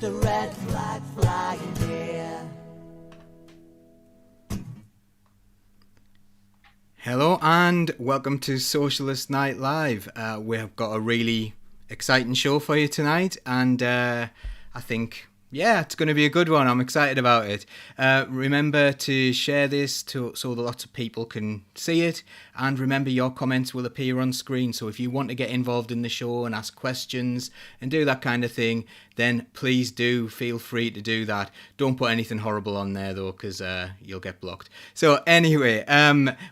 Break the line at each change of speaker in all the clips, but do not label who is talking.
the red flag flying here.
Hello and welcome to Socialist Night Live. We've got a really exciting show for you tonight, and I think, it's going to be a good one. I'm excited about it. Remember to share this so that lots of people can see it, and remember your comments will appear on screen. So if you want to get involved in the show and ask questions and do that kind of thing, then please do feel free to do that. Don't put anything horrible on there though, because you'll get blocked. So anyway,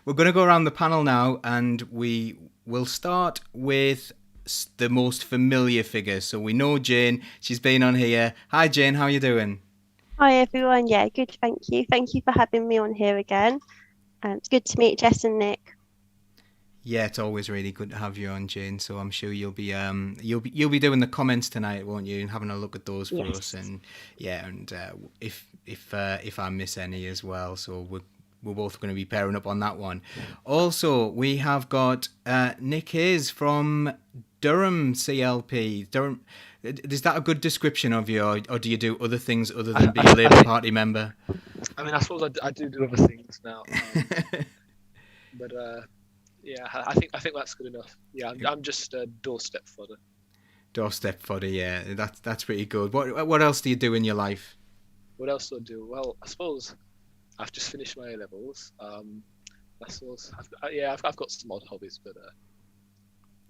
we're going to go around the panel now, and we will start with the most familiar figure. So we know Jane. She's been on here. Hi Jane, how are you doing?
Hi everyone. Yeah, good. Thank you. Thank you for having me on here again. It's good to meet Jess and Nick.
Yeah, it's always really good to have you on, Jane. So I'm sure you'll be doing the comments tonight, won't you? And having a look at those for us. And if I miss any as well, so we're both going to be pairing up on that one. Also, we have got Nick Hayes from Durham CLP. Durham. Is that a good description of you, or do you do other things other than be a Labour Party member?
I mean, I suppose I do other things now, but I think that's good enough. Yeah, I'm just a doorstep fodder.
Doorstep fodder, yeah, that's pretty good. What else do you do in your life?
What else do I do? Well, I suppose I've just finished my A-levels. I suppose I've got some odd hobbies, but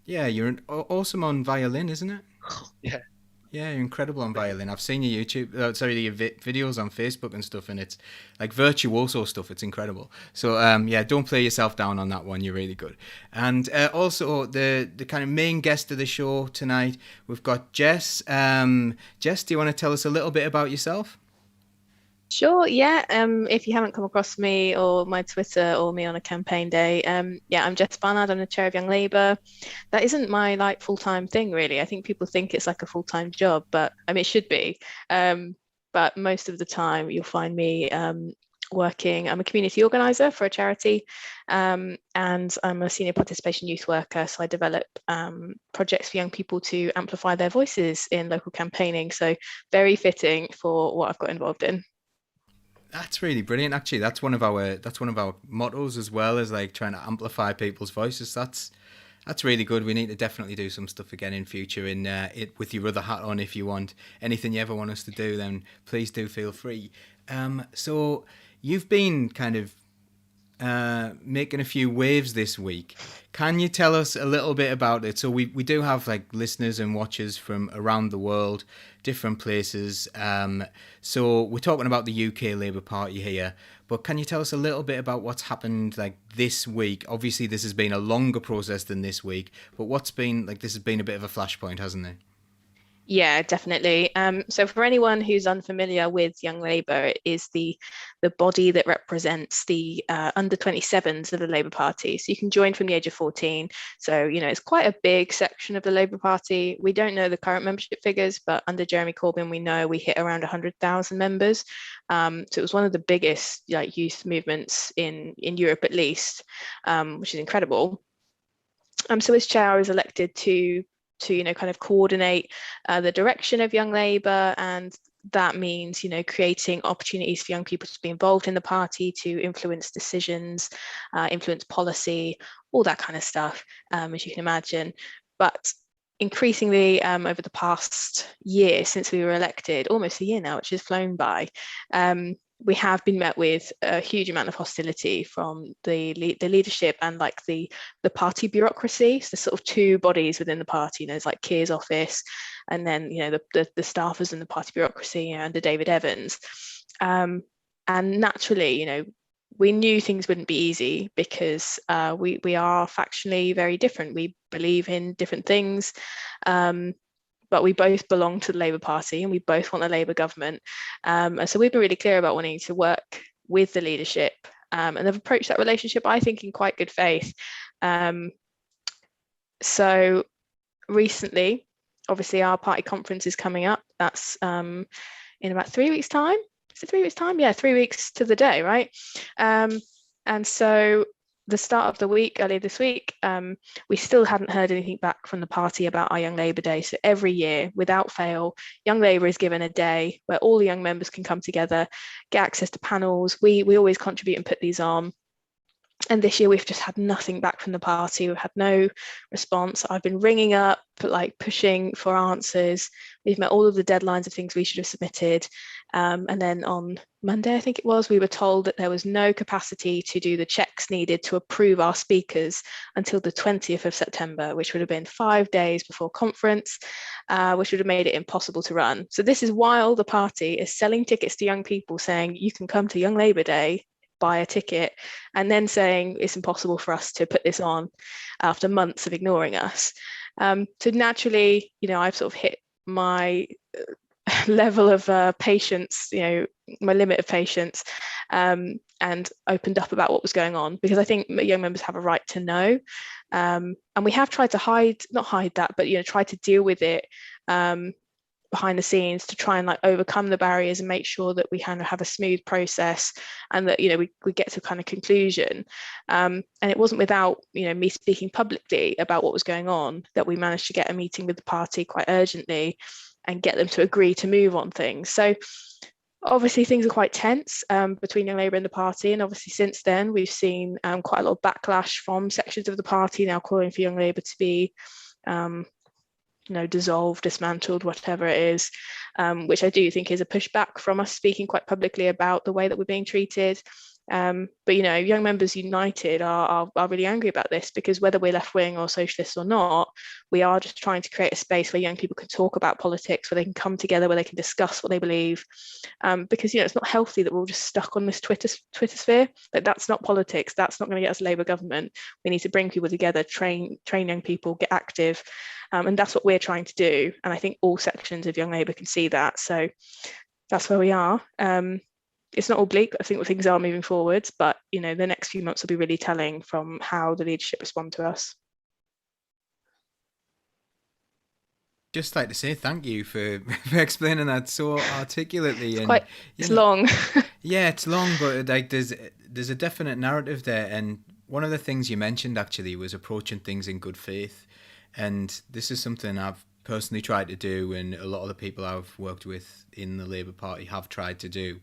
yeah, you're awesome on violin, isn't it?
Yeah.
Yeah, you're incredible on violin. I've seen your your videos on Facebook and stuff, and it's like virtuoso stuff. It's incredible. So don't play yourself down on that one. You're really good. And also the kind of main guest of the show tonight, we've got Jess. Jess, do you want to tell us a little bit about yourself?
Sure, yeah. If you haven't come across me or my Twitter or me on a campaign day, I'm Jess Barnard. I'm the chair of Young Labour. That isn't my full-time thing, really. I think people think it's like a full-time job, but I mean it should be. But most of the time you'll find me working. I'm a community organizer for a charity, and I'm a senior participation youth worker. So I develop projects for young people to amplify their voices in local campaigning. So very fitting for what I've got involved in.
That's really brilliant. Actually, that's one of our mottos as well, as like trying to amplify people's voices. That's really good. We need to definitely do some stuff again in future. In it with your other hat on, if you want anything you ever want us to do, then please do feel free. So you've been kind of making a few waves this week. Can you tell us a little bit about it? So we do have like listeners and watchers from around the world, different places. So we're talking about the UK Labour Party here, but can you tell us a little bit about what's happened like this week? Obviously this has been a longer process than this week, but this has been a bit of a flashpoint, hasn't it?
Yeah, definitely. So for anyone who's unfamiliar with Young Labour, it is the body that represents the under 27s of the Labour Party. So you can join from the age of 14. So, it's quite a big section of the Labour Party. We don't know the current membership figures, but under Jeremy Corbyn, we know we hit around 100,000 members. So it was one of the biggest youth movements in Europe, at least, which is incredible. So as chair, I was elected to kind of coordinate the direction of Young Labour, and that means creating opportunities for young people to be involved in the party, to influence decisions, influence policy, all that kind of stuff, as you can imagine. But increasingly over the past year since we were elected, almost a year now, which has flown by, we have been met with a huge amount of hostility from the leadership and the party bureaucracy. So there's sort of two bodies within the party. There's like Keir's office, and then the staffers and the party bureaucracy under David Evans. And naturally, we knew things wouldn't be easy because we are factionally very different. We believe in different things. But we both belong to the Labour Party and we both want a Labour government. And so we've been really clear about wanting to work with the leadership, and they've approached that relationship, I think, in quite good faith. So recently, obviously, our party conference is coming up. That's in about 3 weeks' time. Is it 3 weeks' time? Yeah, 3 weeks to the day, right? And so the start of the week, earlier this week, we still hadn't heard anything back from the party about our Young Labour Day. So every year, without fail, Young Labour is given a day where all the young members can come together, get access to panels. We always contribute and put these on. And this year we've just had nothing back from the party. We've had no response. I've been ringing up, like pushing for answers. We've met all of the deadlines of things we should have submitted. And then on Monday, I think it was, we were told that there was no capacity to do the checks needed to approve our speakers until the 20th of September, which would have been 5 days before conference, which would have made it impossible to run. So this is while the party is selling tickets to young people saying, you can come to Young Labour Day, buy a ticket, and then saying it's impossible for us to put this on after months of ignoring us. So naturally, I've sort of hit my level of patience, my limit of patience, and opened up about what was going on, because I think young members have a right to know. And we have tried to not hide that, but try to deal with it behind the scenes to try and overcome the barriers and make sure that we kind of have a smooth process, and that we get to a kind of conclusion. And it wasn't without me speaking publicly about what was going on that we managed to get a meeting with the party quite urgently and get them to agree to move on things. So obviously things are quite tense between Young Labour and the party, and obviously since then we've seen quite a lot of backlash from sections of the party now calling for Young Labour to be dissolved, dismantled, whatever it is, which I do think is a pushback from us speaking quite publicly about the way that we're being treated. But Young Members United are really angry about this, because whether we're left wing or socialist or not, we are just trying to create a space where young people can talk about politics, where they can come together, where they can discuss what they believe, because it's not healthy that we're all just stuck on this Twitter sphere. That's not politics. That's not going to get us a Labour government. We need to bring people together, train young people, get active, and that's what we're trying to do. And I think all sections of Young Labour can see that. So that's where we are. It's not all bleak. I think things are moving forwards, but the next few months will be really telling from how the leadership respond to us.
Just like to say thank you for explaining that so articulately.
It's long.
Yeah, it's long, but there's a definite narrative there. And one of the things you mentioned actually was approaching things in good faith. And this is something I've personally tried to do, and a lot of the people I've worked with in the Labour Party have tried to do.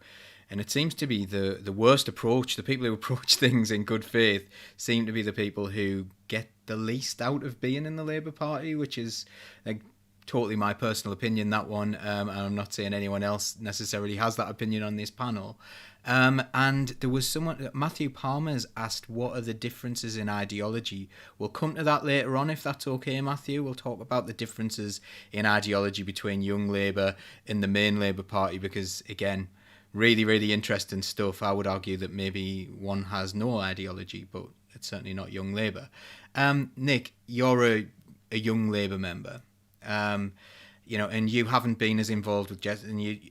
And it seems to be the worst approach. The people who approach things in good faith seem to be the people who get the least out of being in the Labour Party, which is totally my personal opinion, that one. And I'm not saying anyone else necessarily has that opinion on this panel. And there was Matthew Palmer's asked, what are the differences in ideology? We'll come to that later on, if that's okay, Matthew. We'll talk about the differences in ideology between Young Labour and the main Labour Party, because, again, really, really interesting stuff. I would argue that maybe one has no ideology, but it's certainly not Young Labour. Nick, you're a Young Labour member. And you haven't been as involved with Jess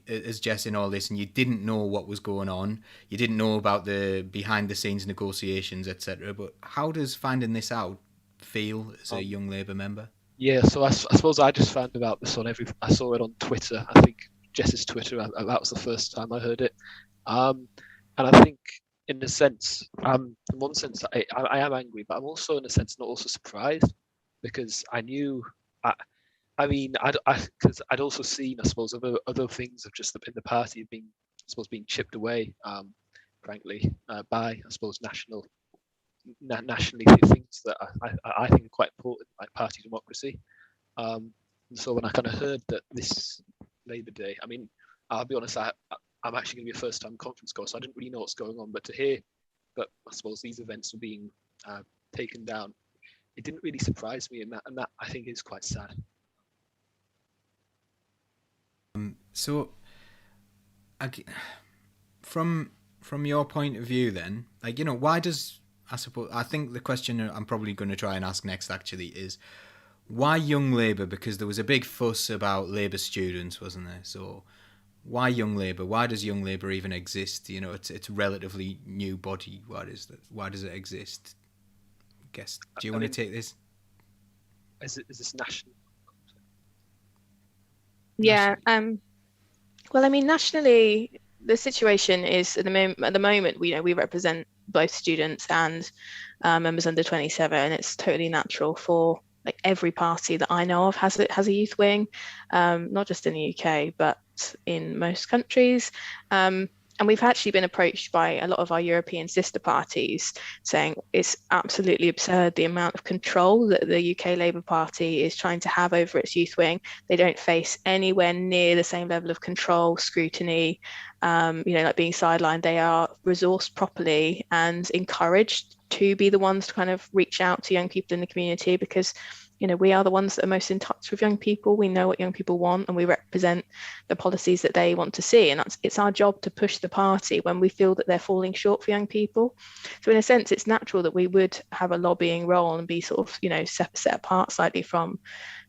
as Jess in all this, and you didn't know what was going on. You didn't know about the behind-the-scenes negotiations, etc. But how does finding this out feel as a Young Labour member?
Yeah, so I suppose I just found about this I saw it on Twitter. I think Jess's Twitter. That was the first time I heard it, and I think in a sense, in one sense, I am angry, but I'm also in a sense not also surprised, because I knew. Because I'd also seen, I suppose, other things of just in the party being chipped away, frankly, by, I suppose, nationally things that I think are quite important, like party democracy. And so when I kind of heard that this Labour Day, I'll be honest, I'm actually going to be a first-time conference goer, so I didn't really know what's going on. But to hear that, I suppose, these events were being taken down, it didn't really surprise me, and that I think is quite sad.
So, from your point of view, then, why does I think the question I'm probably going to try and ask next actually is, why Young Labour? Because there was a big fuss about Labour students, wasn't there? So, why Young Labour? Why does Young Labour even exist? It's a relatively new body. Why does it exist? Guess. Do you want to take this?
Is this national?
Yeah. Well, nationally, the situation is at the moment we represent both students and members under 27. It's totally natural for like every party that I know of has a youth wing, not just in the UK, but in most countries. And we've actually been approached by a lot of our European sister parties saying it's absolutely absurd the amount of control that the UK Labour Party is trying to have over its youth wing. They don't face anywhere near the same level of control, scrutiny, like being sidelined. They are resourced properly and encouraged to be the ones to kind of reach out to young people in the community, because we are the ones that are most in touch with young people. We know what young people want, and we represent the policies that they want to see. And it's our job to push the party when we feel that they're falling short for young people. So in a sense, it's natural that we would have a lobbying role and be sort of, set apart slightly from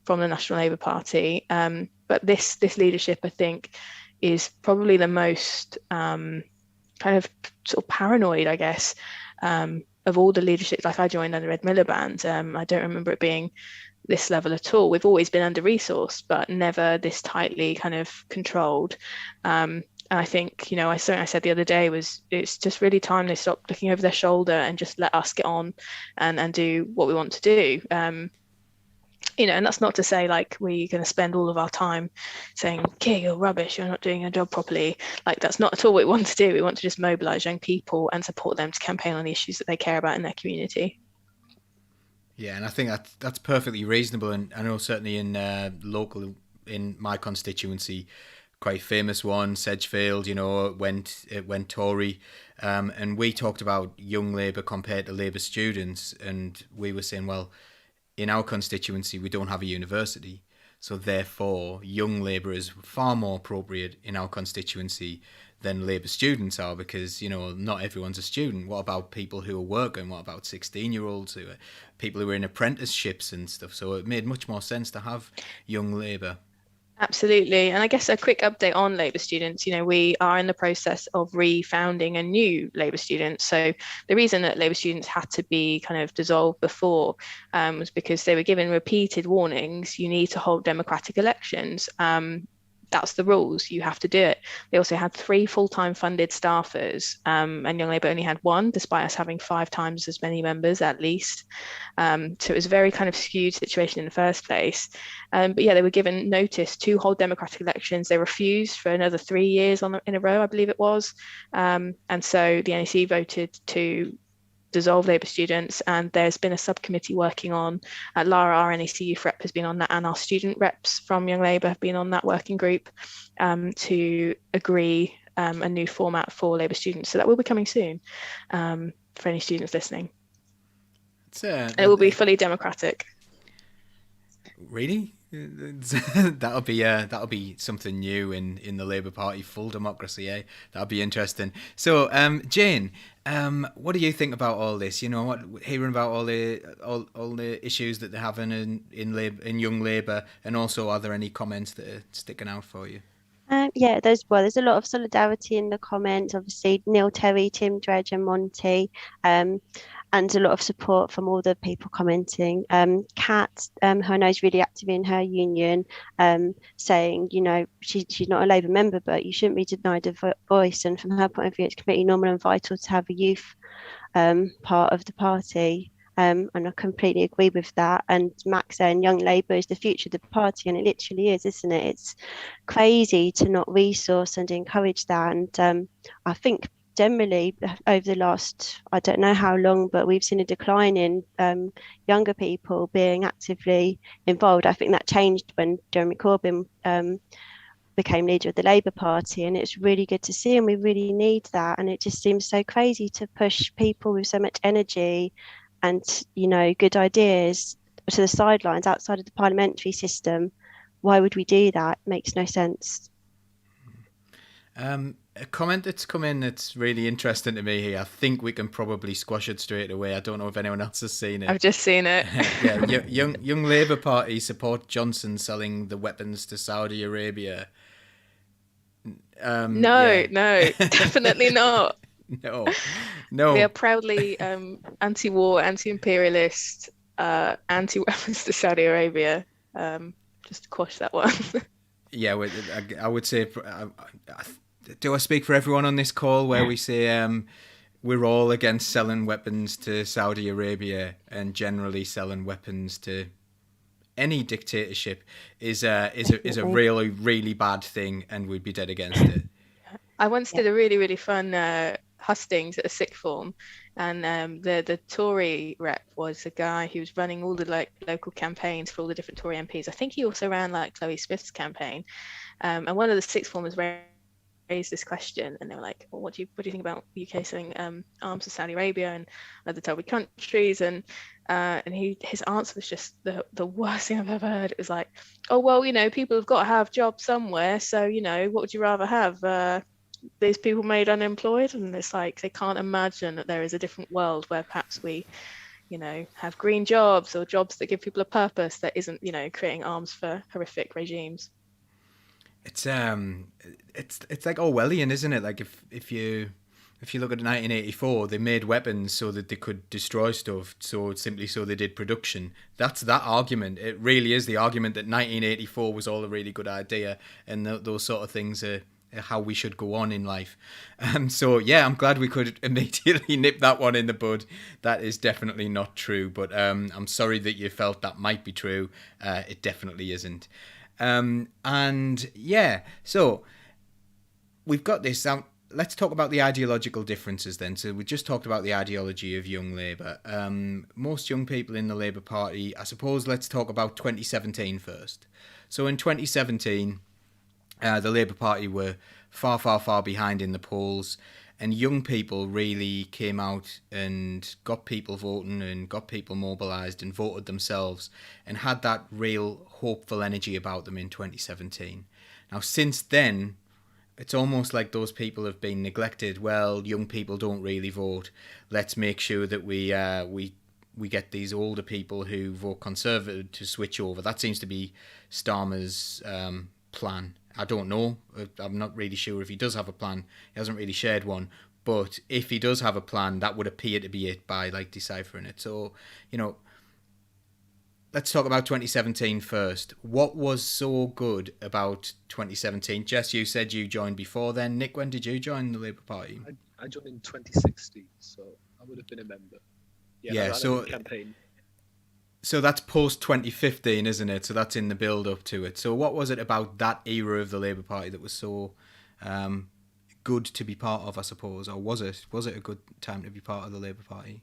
the National Labour Party. But this leadership, I think, is probably the most kind of sort of paranoid, I guess, of all the leadership. Like I joined under Ed Miliband. I don't remember it being this level at all. We've always been under-resourced, but never this tightly kind of controlled. And I think, something I said the other day was it's just really time they stop looking over their shoulder and just let us get on and do what we want to do. And that's not to say like we're going to spend all of our time saying, okay, you're rubbish, you're not doing your job properly. Like that's not at all what we want to do. We want to just mobilise young people and support them to campaign on the issues that they care about in their community.
Yeah, and I think that's perfectly reasonable. And I know certainly in in my constituency, quite famous one, Sedgefield, went Tory. And we talked about young Labour compared to Labour students. And we were saying, well, in our constituency, we don't have a university. So therefore, young Labour is far more appropriate in our constituency than Labour students are, because, not everyone's a student. What about people who are working? What about 16-year-olds, people who are in apprenticeships and stuff? So it made much more sense to have young Labour.
Absolutely. And I guess a quick update on Labour students, we are in the process of refounding a new Labour student. So the reason that Labour students had to be kind of dissolved before was because they were given repeated warnings, you need to hold democratic elections. That's the rules, you have to do it. They also had 3 full-time funded staffers, and Young Labour only had 1, despite us having 5 times as many members at least. So it was a very kind of skewed situation in the first place. But yeah, they were given notice to hold democratic elections. They refused for another 3 years in a row, I believe it was. And so the NEC voted to dissolve Labour students, and there's been a subcommittee working on, Lara, our NEC youth rep, has been on that, and our student reps from Young Labour have been on that working group to agree a new format for Labour students. So that will be coming soon for any students listening. It will be fully democratic.
Really? that'll be something new in the Labour Party, full democracy, eh? That'll be interesting. So, Jane, what do you think about all this? Hearing about all the issues that they're having in Young Labour, and also are there any comments that are sticking out for you?
There's a lot of solidarity in the comments. Obviously, Neil, Terry, Tim, Dredge, and Monty. And a lot of support from all the people commenting. Kat, who I know is really active in her union, saying, she's not a Labour member, but you shouldn't be denied a voice. And from her point of view, it's completely normal and vital to have a youth part of the party. And I completely agree with that. And Max saying Young Labour is the future of the party, and it literally is, isn't it? It's crazy to not resource and encourage that. And I think generally over the last, I don't know how long, but we've seen a decline in younger people being actively involved. I think that changed when Jeremy Corbyn became leader of the Labour Party, and it's really good to see, and we really need that. And it just seems so crazy to push people with so much energy and good ideas to the sidelines outside of the parliamentary system. Why would we do that? It makes no sense.
A comment that's come in that's really interesting to me here. I think we can probably squash it straight away. I don't know if anyone else has seen it.
I've just seen it.
Yeah, Young Labour Party support Johnson selling the weapons to Saudi Arabia.
No, definitely not.
No.
We are proudly anti-war, anti-imperialist, anti-weapons to Saudi Arabia. Just to quash that one.
Yeah, I would say, do I speak for everyone on this call where we say we're all against selling weapons to Saudi Arabia and generally selling weapons to any dictatorship is a really, really bad thing, and we'd be dead against it.
I once did a really, really fun hustings at a sixth form, and the Tory rep was a guy who was running all the like local campaigns for all the different Tory MPs. I think he also ran like Chloe Smith's campaign, and one of the sixth formers raised this question, and they were like, well, what do you think about UK selling arms to Saudi Arabia and other Tory countries? And his answer was just the worst thing I've ever heard. It was like, oh well, people have got to have jobs somewhere, so what would you rather have? These people made unemployed? And it's like they can't imagine that there is a different world where perhaps we have green jobs or jobs that give people a purpose that isn't creating arms for horrific regimes.
It's like Orwellian, isn't it? Like if you look at 1984, they made weapons so that they could destroy stuff, so they did production. That's that argument. It really is the argument that 1984 was all a really good idea, and those sort of things are how we should go on in life. So yeah, I'm glad we could immediately nip that one in the bud. That is definitely not true, but I'm sorry that you felt that might be true. It definitely isn't. And yeah, so we've got this. Let's talk about the ideological differences then. So we just talked about the ideology of Young Labour. Most young people in the Labour Party, I suppose let's talk about 2017 first. So in 2017, the Labour Party were far, far, far behind in the polls, and young people really came out and got people voting and got people mobilised and voted themselves and had that real hopeful energy about them in 2017. Now, since then, it's almost like those people have been neglected. Well, young people don't really vote. Let's make sure that we get these older people who vote Conservative to switch over. That seems to be Starmer's plan. I don't know. I'm not really sure if he does have a plan. He hasn't really shared one. But if he does have a plan, that would appear to be it by like deciphering it. So, let's talk about 2017 first. What was so good about 2017? Jess, you said you joined before then. Nick, when did you join the Labour Party?
I joined in 2016, so I would have been a member. Yeah, so campaign.
So that's post 2015, isn't it? So that's in the build up to it. So what was it about that era of the Labour Party that was so good to be part of, I suppose? Or was it a good time to be part of the Labour Party?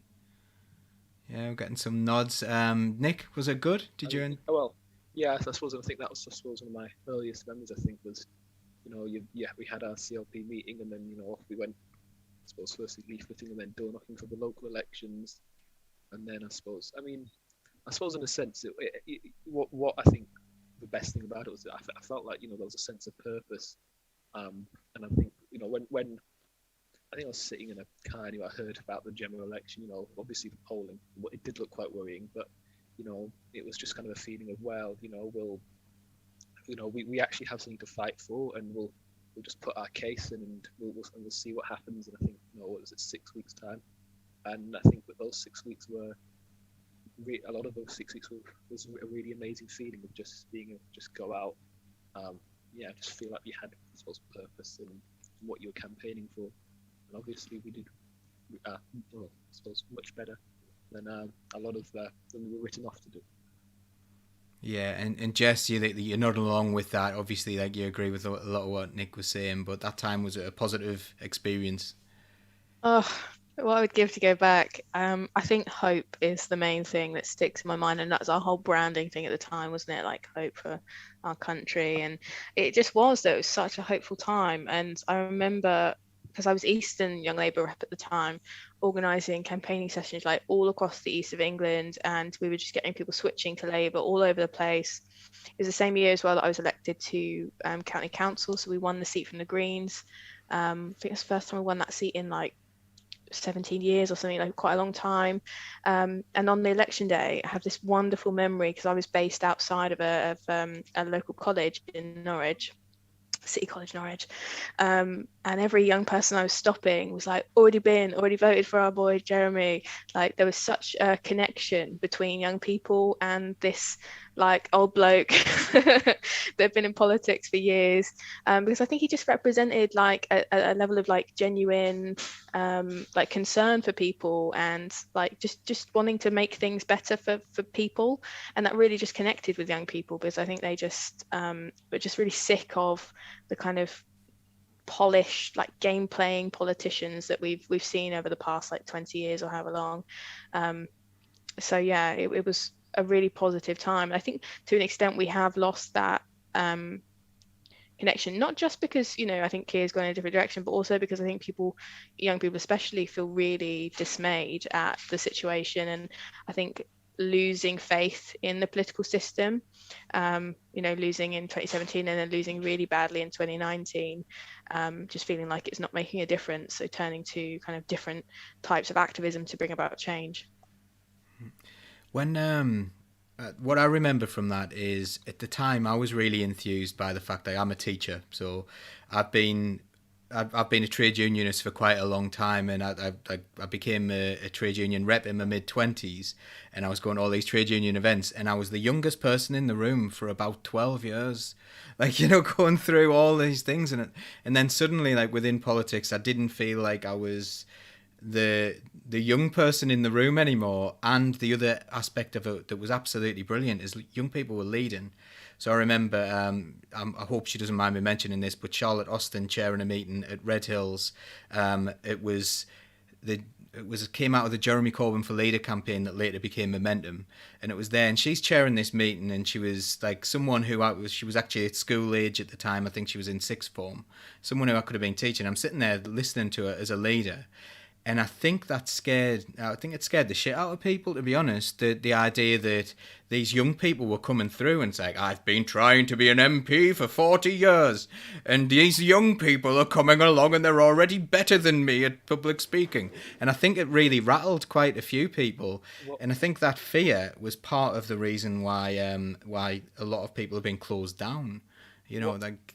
Yeah, we're getting some nods. Nick, was it good? Did you?
Well, yeah, I suppose that was one of my earliest memories. I think was, we had our CLP meeting, and then off we went. I suppose firstly leafleting and then door knocking for the local elections, and then I suppose in a sense, what I think the best thing about it was that I felt like there was a sense of purpose, and I think when I think I was sitting in a car and I heard about the general election, obviously the polling, it did look quite worrying, but it was just kind of a feeling of we actually have something to fight for, and we'll just put our case in, and we'll see what happens. And I think what was it, 6 weeks time, and I think that those 6 weeks were. A lot of those 6 weeks was a really amazing feeling of just being able to just go out, just feel like you had, I suppose, purpose in what you were campaigning for, and obviously we did, I suppose, much better than a lot of than we were written off to do.
Yeah, and Jess, you're nodding along with that. Obviously, like you agree with a lot of what Nick was saying, but that time was a positive experience.
Oh. What I would give to go back, I think hope is the main thing that sticks in my mind, and that's our whole branding thing at the time, wasn't it? Like hope for our country, and it just was. That it was such a hopeful time, and I remember because I was Eastern Young Labour rep at the time, organising campaigning sessions like all across the east of England, and we were just getting people switching to Labour all over the place. It was the same year as well that I was elected to county council, so we won the seat from the Greens. I think it's the first time we won that seat in like 17 years or something, like quite a long time, and on the election day I have this wonderful memory because I was based outside of a local college in Norwich, City College Norwich, and every young person I was stopping was like, already voted for our boy Jeremy. Like there was such a connection between young people and this like old bloke that'd been in politics for years, because I think he just represented like a level of like genuine like concern for people, and like just wanting to make things better for people, and that really just connected with young people, because I think they just were just really sick of the kind of polished like game playing politicians that we've seen over the past like 20 years or however long. So yeah, it was a really positive time. I think to an extent we have lost that connection, not just because, you know, I think Keir's going in a different direction, but also because I think young people especially, feel really dismayed at the situation, and I think losing faith in the political system, you know, losing in 2017 and then losing really badly in 2019, just feeling like it's not making a difference, so turning to kind of different types of activism to bring about change.
When what I remember from that is, at the time I was really enthused by the fact that I'm a teacher. So I've been a trade unionist for quite a long time, and I became a trade union rep in my mid-20s, and I was going to all these trade union events, and I was the youngest person in the room for about 12 years, like, you know, going through all these things, and then suddenly, like, within politics, I didn't feel like I was the young person in the room anymore. And the other aspect of it that was absolutely brilliant is young people were leading. So I remember, I hope she doesn't mind me mentioning this, but Charlotte Austin chairing a meeting at Red Hills. It came out of the Jeremy Corbyn for Leader campaign that later became Momentum, and it was there, and she's chairing this meeting, and she was like someone she was actually at school age at the time. I think she was in sixth form, someone who I could have been teaching. I'm sitting there listening to her as a leader. And I think it scared the shit out of people, to be honest. The idea that these young people were coming through and saying, I've been trying to be an MP for 40 years, and these young people are coming along and they're already better than me at public speaking. And I think it really rattled quite a few people. And I think that fear was part of the reason why a lot of people have been closed down. You know, like...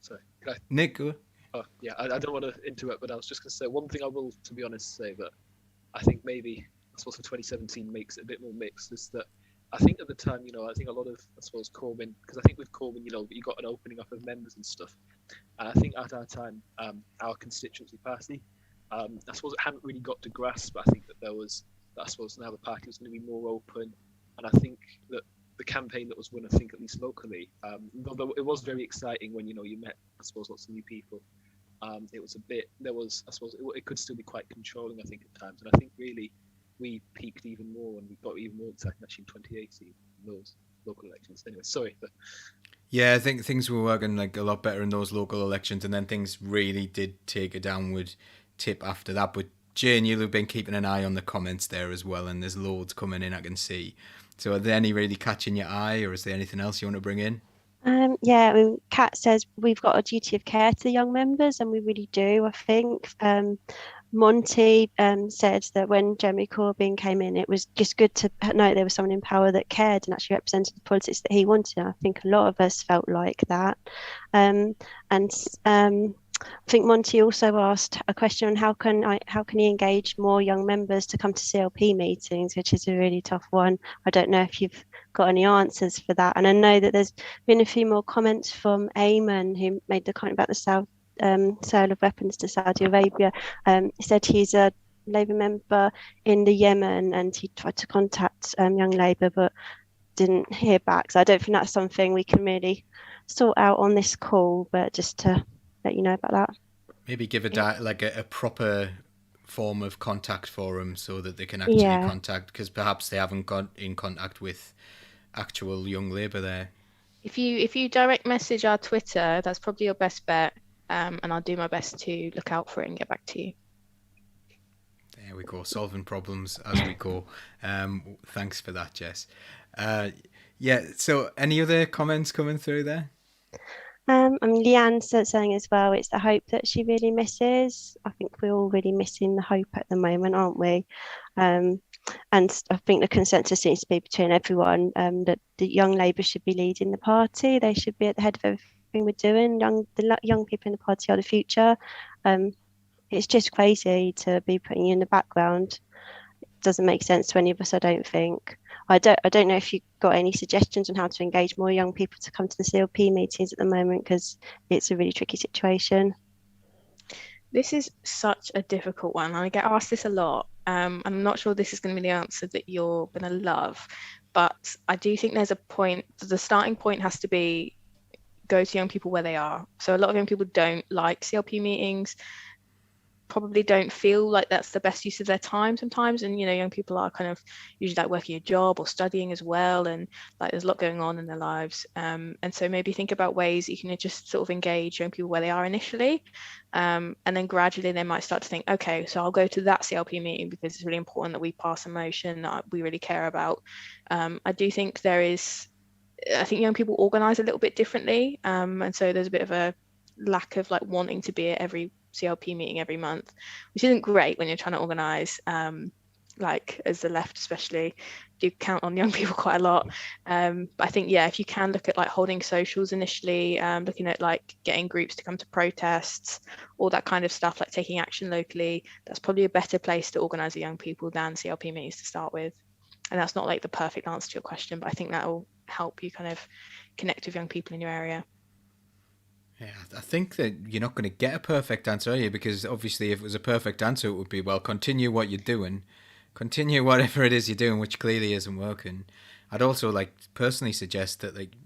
Sorry,
Nick, go.
Oh, yeah, I don't want to interrupt, but I was just going to say one thing I will, to be honest, say that I think maybe, I suppose for 2017 makes it a bit more mixed, is that I think at the time, you know, I think a lot of, I suppose, Corbyn, because I think with Corbyn, you know, you got an opening up of members and stuff. And I think at our time, our constituency party, I suppose it hadn't really got to grasp, I think that there was, I suppose now the party was going to be more open. And I think that the campaign that was won, I think at least locally, although it was very exciting when, you know, you met, I suppose, lots of new people. It was a bit, I suppose, it could still be quite controlling, I think, at times. And I think really we peaked even more, and we got even more exciting actually in 2018, in those local elections. Anyway, sorry. But...
Yeah, I think things were working like a lot better in those local elections, and then things really did take a downward tip after that. But Jane, you've been keeping an eye on the comments there as well, and there's loads coming in, I can see. So are there any really catching your eye, or is there anything else you want to bring in?
Yeah, I mean, Kat says we've got a duty of care to the young members, and we really do, I think. Monty said that when Jeremy Corbyn came in, it was just good to know there was someone in power that cared and actually represented the politics that he wanted. And I think a lot of us felt like that. I think Monty also asked a question on how can he engage more young members to come to CLP meetings, which is a really tough one. I don't know if you've got any answers for that. And I know that there's been a few more comments from Ayman, who made the comment about the sale of weapons to Saudi Arabia. He said he's a Labour member in the Yemen, and he tried to contact Young Labour but didn't hear back. So I don't think that's something we can really sort out on this call, but just to let you know about that.
Maybe give a proper form of contact for them so that they can actually contact, because perhaps they haven't got in contact with actual Young Labour there.
If you direct message our Twitter, that's probably your best bet, and I'll do my best to look out for it and get back to you.
There we go, solving problems as we go. Thanks for that, Jess. So any other comments coming through there?
I mean, Leanne's saying as well, it's the hope that she really misses. I think we're all really missing the hope at the moment, aren't we? And I think the consensus seems to be between everyone that the Young Labour should be leading the party. They should be at the head of everything we're doing. The young people in the party are the future. It's just crazy to be putting you in the background. It doesn't make sense to any of us, I don't think. I don't know if you've got any suggestions on how to engage more young people to come to the CLP meetings at the moment, because it's a really tricky situation.
This is such a difficult one. I get asked this a lot. I'm not sure this is going to be the answer that you're going to love, but I do think there's a point. The starting point has to be go to young people where they are. So a lot of young people don't like CLP meetings, probably don't feel like that's the best use of their time sometimes. And, you know, young people are kind of usually like working a job or studying as well. And like there's a lot going on in their lives. And so maybe think about ways you can just sort of engage young people where they are initially. And then gradually they might start to think, okay, so I'll go to that CLP meeting because it's really important that we pass a motion that we really care about. I do think I think young people organise a little bit differently. And so there's a bit of a lack of like wanting to be at every CLP meeting every month, which isn't great when you're trying to organise, like as the left especially do count on young people quite a lot. But I think, yeah, if you can look at like holding socials initially, looking at like getting groups to come to protests, all that kind of stuff, like taking action locally, that's probably a better place to organise the young people than CLP meetings to start with. And that's not like the perfect answer to your question, but I think that will help you kind of connect with young people in your area.
Yeah, I think that you're not going to get a perfect answer, are you? Because obviously if it was a perfect answer, it would be, well, continue what you're doing. Continue whatever it is you're doing, which clearly isn't working. I'd also like personally suggest that like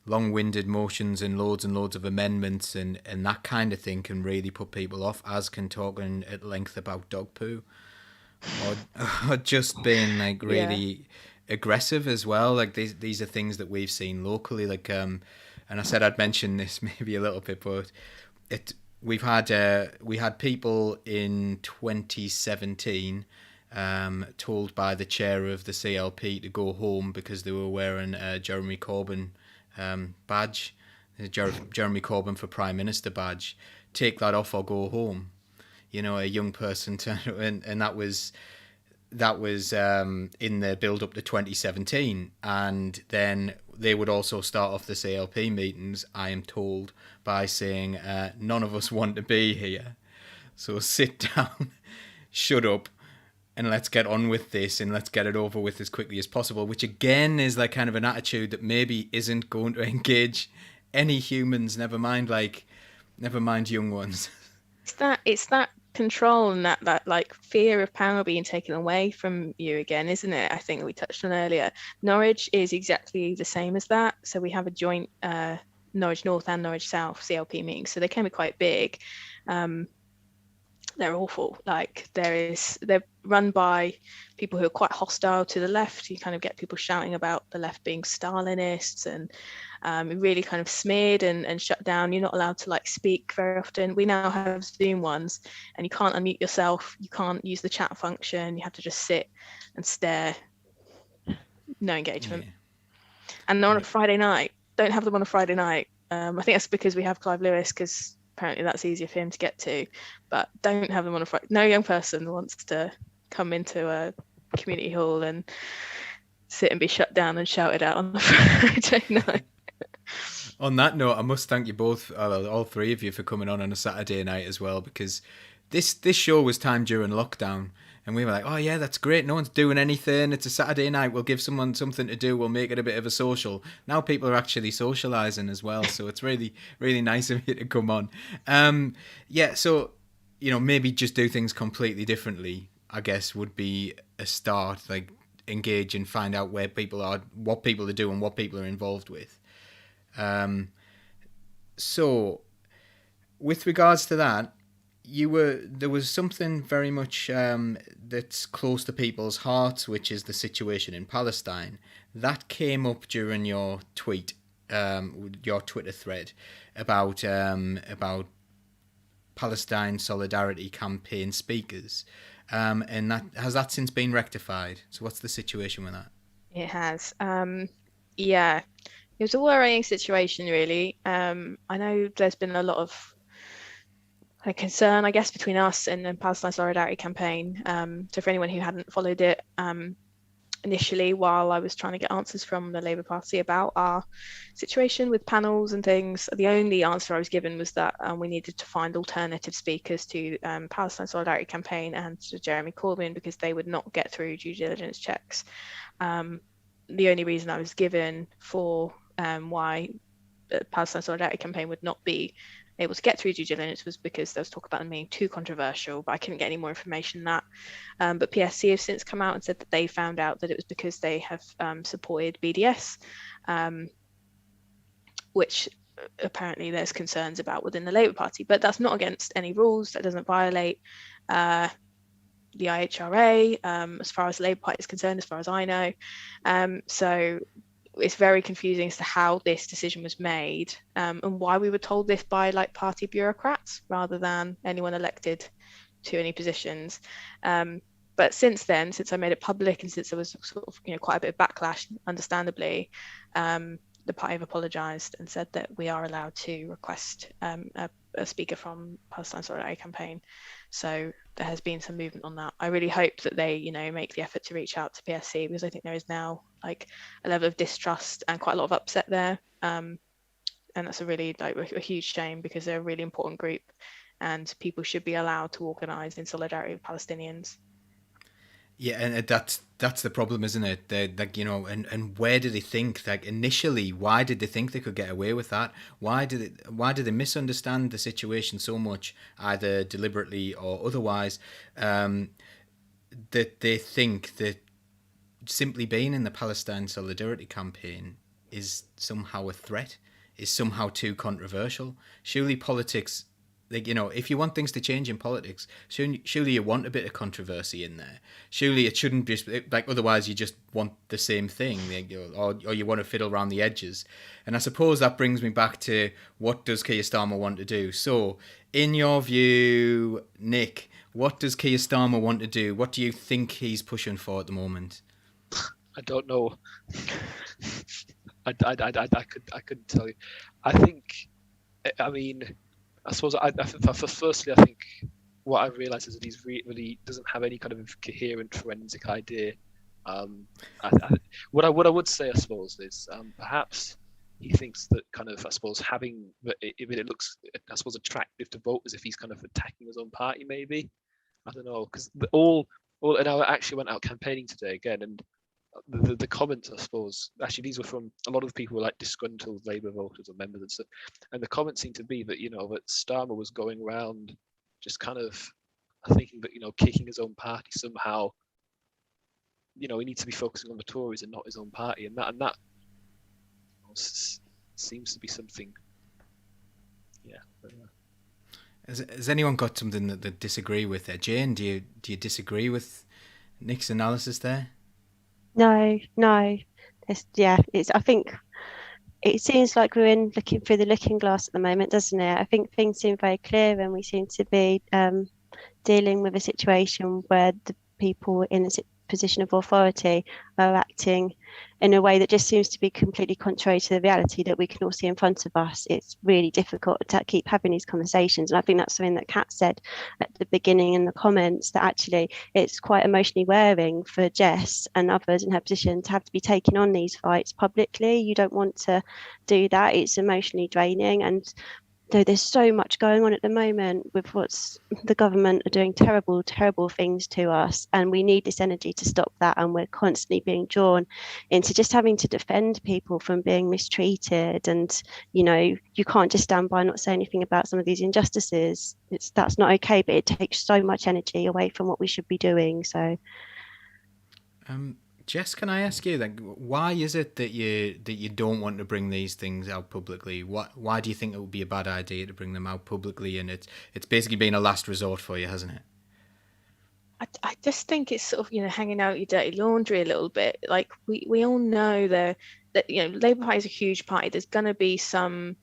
long-winded motions and loads of amendments and that kind of thing can really put people off, as can talking at length about dog poo. Or just being like really aggressive as well. Like these are things that we've seen locally, like and I said I'd mention this maybe a little bit, but we had people in 2017 told by the chair of the CLP to go home because they were wearing a Jeremy Corbyn badge, Jeremy Corbyn for Prime Minister badge. Take that off or go home. You know, a young person turned, and that was in the build up to 2017, and then they would also start off the CLP meetings, I am told, by saying none of us want to be here, so sit down, shut up, and let's get on with this and let's get it over with as quickly as possible, which again is like kind of an attitude that maybe isn't going to engage any humans, never mind young ones.
It's that control and that like fear of power being taken away from you again, isn't it? I think that we touched on earlier. Norwich is exactly the same as that. So we have a joint Norwich North and Norwich South CLP meetings, so they can be quite big. They're awful. Like they're run by people who are quite hostile to the left. You kind of get people shouting about the left being Stalinists and really kind of smeared and shut down. You're not allowed to like speak very often. We now have Zoom ones and you can't unmute yourself. You can't use the chat function. You have to just sit and stare. No engagement. Yeah. And on a Friday night, don't have them on a Friday night. I think that's because we have Clive Lewis, because apparently that's easier for him to get to, but don't have them on a Friday. No young person wants to come into a community hall and sit and be shut down and shouted at on a Friday night.
On that note, I must thank you both, all three of you, for coming on a Saturday night as well, because this show was timed during lockdown, and we were like, oh yeah, that's great, no one's doing anything, it's a Saturday night, we'll give someone something to do, we'll make it a bit of a social. Now people are actually socialising as well, so it's really, really nice of you to come on. So, you know, maybe just do things completely differently, I guess, would be a start, like engage and find out where people are, what people are doing, what people are involved with. So, with regards to that, there was something very much that's close to people's hearts, which is the situation in Palestine. That came up during your tweet, your Twitter thread about Palestine Solidarity Campaign speakers, and has that since been rectified? So what's the situation with that?
It has. Yeah, it was a worrying situation, really. I know there's been a lot of concern, I guess, between us and the Palestine Solidarity Campaign. So for anyone who hadn't followed it, initially, while I was trying to get answers from the Labour Party about our situation with panels and things, the only answer I was given was that we needed to find alternative speakers to Palestine Solidarity Campaign and to Jeremy Corbyn, because they would not get through due diligence checks. the only reason I was given for why the Palestine Solidarity Campaign would not be able to get through due diligence was because there was talk about them being too controversial, but I couldn't get any more information than that. But PSC have since come out and said that they found out that it was because they have supported BDS, which apparently there's concerns about within the Labour Party, but that's not against any rules. That doesn't violate the IHRA as far as the Labour Party is concerned, as far as I know. So it's very confusing as to how this decision was made, and why we were told this by like party bureaucrats rather than anyone elected to any positions. But since then, since I made it public and since there was sort of quite a bit of backlash, understandably, the party have apologised and said that we are allowed to request a speaker from Palestine Solidarity Campaign. So there has been some movement on that. I really hope that they, make the effort to reach out to PSC, because I think there is now like a level of distrust and quite a lot of upset there. And that's a really a huge shame, because they're a really important group and people should be allowed to organise in solidarity with Palestinians.
Yeah, and that's the problem, isn't it? And where did they think? Like initially, why did they think they could get away with that? Why did they misunderstand the situation so much, either deliberately or otherwise, that they think that simply being in the Palestine Solidarity Campaign is somehow a threat, is somehow too controversial? Surely politics, if you want things to change in politics, surely you want a bit of controversy in there. Surely it shouldn't just otherwise you just want the same thing, or you want to fiddle around the edges. And I suppose that brings me back to, what does Keir Starmer want to do? So, in your view, Nick, what does Keir Starmer want to do? What do you think he's pushing for at the moment?
I don't know. I couldn't tell you. I suppose firstly, I think what I've realised is that he's really doesn't have any kind of coherent forensic idea. What I would say, I suppose, is perhaps he thinks that kind of, I suppose, it looks, I suppose, attractive to voters if he's kind of attacking his own party, maybe. I don't know, because and I actually went out campaigning today again, and the comments, I suppose, actually these were from a lot of people who were like disgruntled Labour voters or members and stuff, and the comments seemed to be that that Starmer was going around just kind of thinking that kicking his own party somehow, he needs to be focusing on the Tories and not his own party, and that seems to be something. Yeah.
Has anyone got something that they disagree with there? Jane, do you disagree with Nick's analysis there?
No. I think it seems like we're looking through the looking glass at the moment, doesn't it? I think things seem very clear, and we seem to be dealing with a situation where the people in a position of authority are acting in a way that just seems to be completely contrary to the reality that we can all see in front of us. It's really difficult to keep having these conversations, and I think that's something that Kat said at the beginning in the comments, that actually it's quite emotionally wearing for Jess and others in her position to have to be taking on these fights publicly. You don't want to do that. It's emotionally draining, and there's so much going on at the moment with what's the government are doing terrible things to us, and we need this energy to stop that, and we're constantly being drawn into just having to defend people from being mistreated, and you can't just stand by and not say anything about some of these injustices. That's not okay, but it takes so much energy away from what we should be doing. So
Jess, can I ask you, why is it that you don't want to bring these things out publicly? Why do you think it would be a bad idea to bring them out publicly? And it's basically been a last resort for you, hasn't it?
I just think it's sort of hanging out your dirty laundry a little bit. Like we all know that Labour Party is a huge party. There's going to be some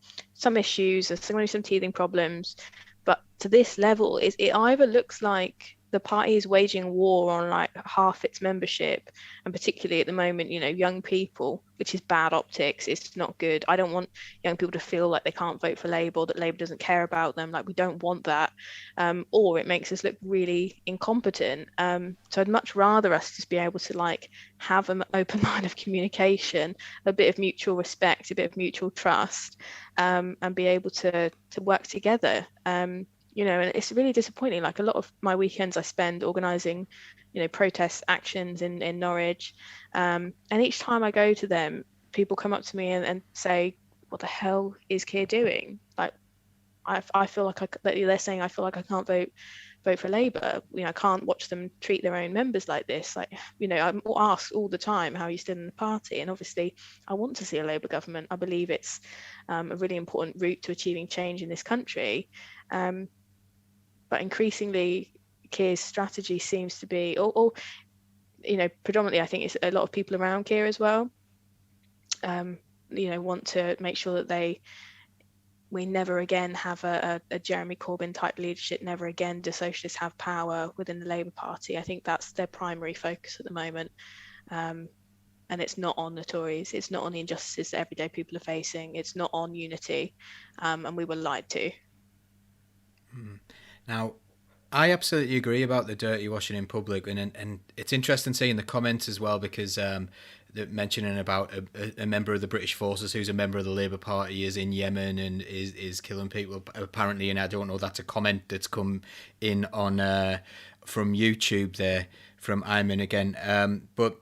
issues. There's going to be some teething problems, but to this level, it either looks like the party is waging war on like half its membership, and particularly at the moment, young people, which is bad optics. It's not good. I don't want young people to feel like they can't vote for Labour, or that Labour doesn't care about them. Like, we don't want that. Or it makes us look really incompetent. So I'd much rather us just be able to have an open line of communication, a bit of mutual respect, a bit of mutual trust, and be able to work together. And it's really disappointing. Like, a lot of my weekends I spend organising protest actions in Norwich, and each time I go to them, people come up to me and say, "What the hell is Keir doing?" Like, I feel like they're saying I feel like I can't vote for Labour. I can't watch them treat their own members like this. Like, I'm asked all the time, how are you still in the party? And obviously I want to see a Labour government. I believe it's a really important route to achieving change in this country. But increasingly Keir's strategy seems to be, or predominantly I think it's a lot of people around Keir as well, want to make sure that we never again have a Jeremy Corbyn type leadership. Never again do Socialists have power within the Labour Party. I think that's their primary focus at the moment. And it's not on the Tories. It's not on the injustices that everyday people are facing. It's not on unity. And we were lied to.
Now, I absolutely agree about the dirty washing in public. And it's interesting seeing the comments as well, because they're mentioning about a member of the British forces who's a member of the Labour Party is in Yemen and is killing people apparently, and I don't know, that's a comment that's come in on from YouTube there from Ayman again, but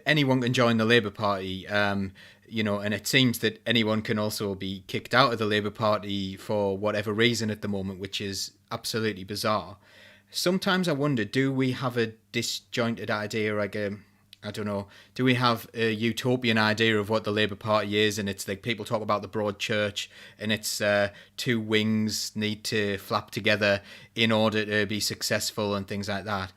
anyone can join the Labour Party, and it seems that anyone can also be kicked out of the Labour Party for whatever reason at the moment, which is absolutely bizarre. Sometimes I wonder, do we have a disjointed idea, like I don't know, do we have a utopian idea of what the Labour Party is? And it's like people talk about the broad church and its two wings need to flap together in order to be successful and things like that.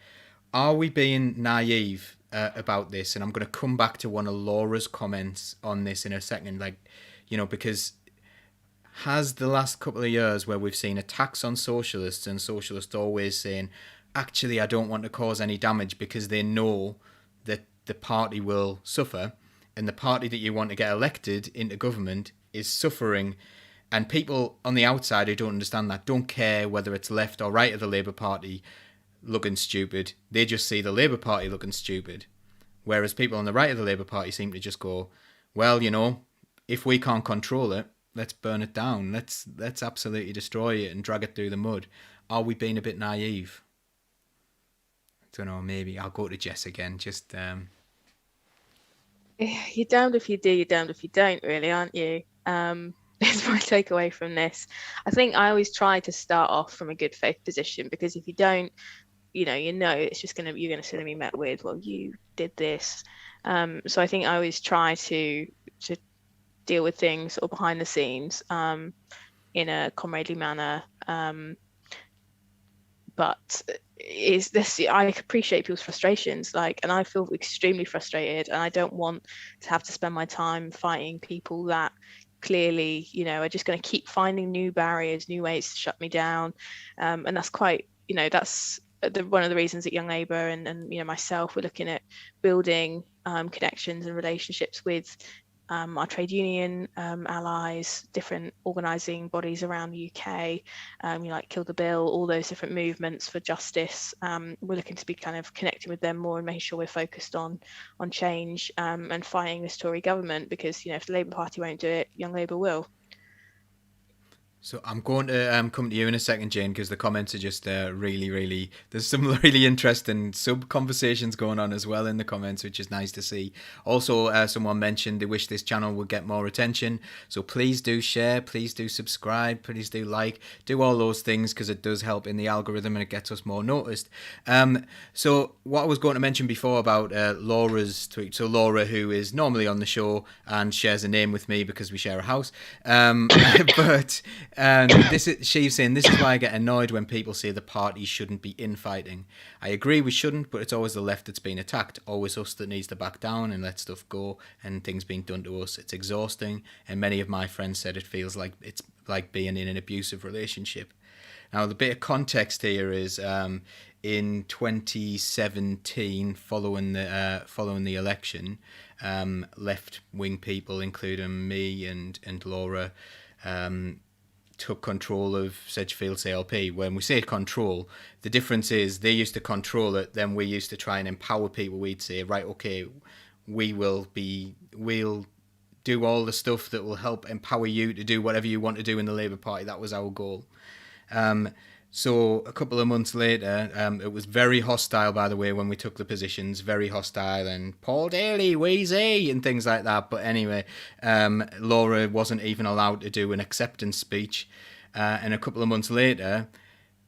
Are we being naive about this? And I'm going to come back to one of Laura's comments on this in a second, because has the last couple of years where we've seen attacks on Socialists and Socialists always saying, actually, I don't want to cause any damage because they know that the party will suffer, and the party that you want to get elected into government is suffering, and people on the outside who don't understand that don't care whether it's left or right of the Labour Party looking stupid. They just see the Labour Party looking stupid, whereas people on the right of the Labour Party seem to just go, well, if we can't control it, let's burn it down, let's absolutely destroy it and drag it through the mud. Are we being a bit naive? I don't know, maybe I'll go to Jess again. Just
you're damned if you do, you're damned if you don't, really, aren't you? Is my takeaway from this. I think I always try to start off from a good faith position, because if you don't, it's just you're gonna suddenly be met with, well, you did this. So I think I always try to deal with things sort of behind the scenes, in a comradely manner. But is this, I appreciate people's frustrations, and I feel extremely frustrated, and I don't want to have to spend my time fighting people that clearly are just going to keep finding new barriers, new ways to shut me down, and that's quite that's one of the reasons that Young Labour and myself, we're looking at building connections and relationships with our trade union allies, different organising bodies around the UK, like Kill the Bill, all those different movements for justice. We're looking to be kind of connecting with them more and making sure we're focused on change and fighting this Tory government, because if the Labour Party won't do it, Young Labour will.
So I'm going to come to you in a second, Jane, because the comments are just really, there's some really interesting sub-conversations going on as well in the comments, which is nice to see. Also, someone mentioned they wish this channel would get more attention. So please do share, please do subscribe, please do like, do all those things, because it does help in the algorithm and it gets us more noticed. So what I was going to mention before about Laura's tweet. So Laura, who is normally on the show and shares a name with me because we share a house. But... And she's saying, this is why I get annoyed when people say the party shouldn't be infighting. I agree we shouldn't, but it's always the left that's being attacked. Always us that needs to back down and let stuff go and things being done to us. It's exhausting. And many of my friends said it feels like it's like being in an abusive relationship. Now, the bit of context here is in 2017, following the election, left-wing people, including me and Laura, took control of Sedgefield CLP. When we say control, the difference is they used to control it, then we used to try and empower people. We'd say, right, okay, we'll do all the stuff that will help empower you to do whatever you want to do in the Labour Party. That was our goal. So a couple of months later, it was very hostile, by the way, when we took the positions, very hostile, and Paul Daly, Wheezy, and things like that. But anyway, Laura wasn't even allowed to do an acceptance speech. And a couple of months later,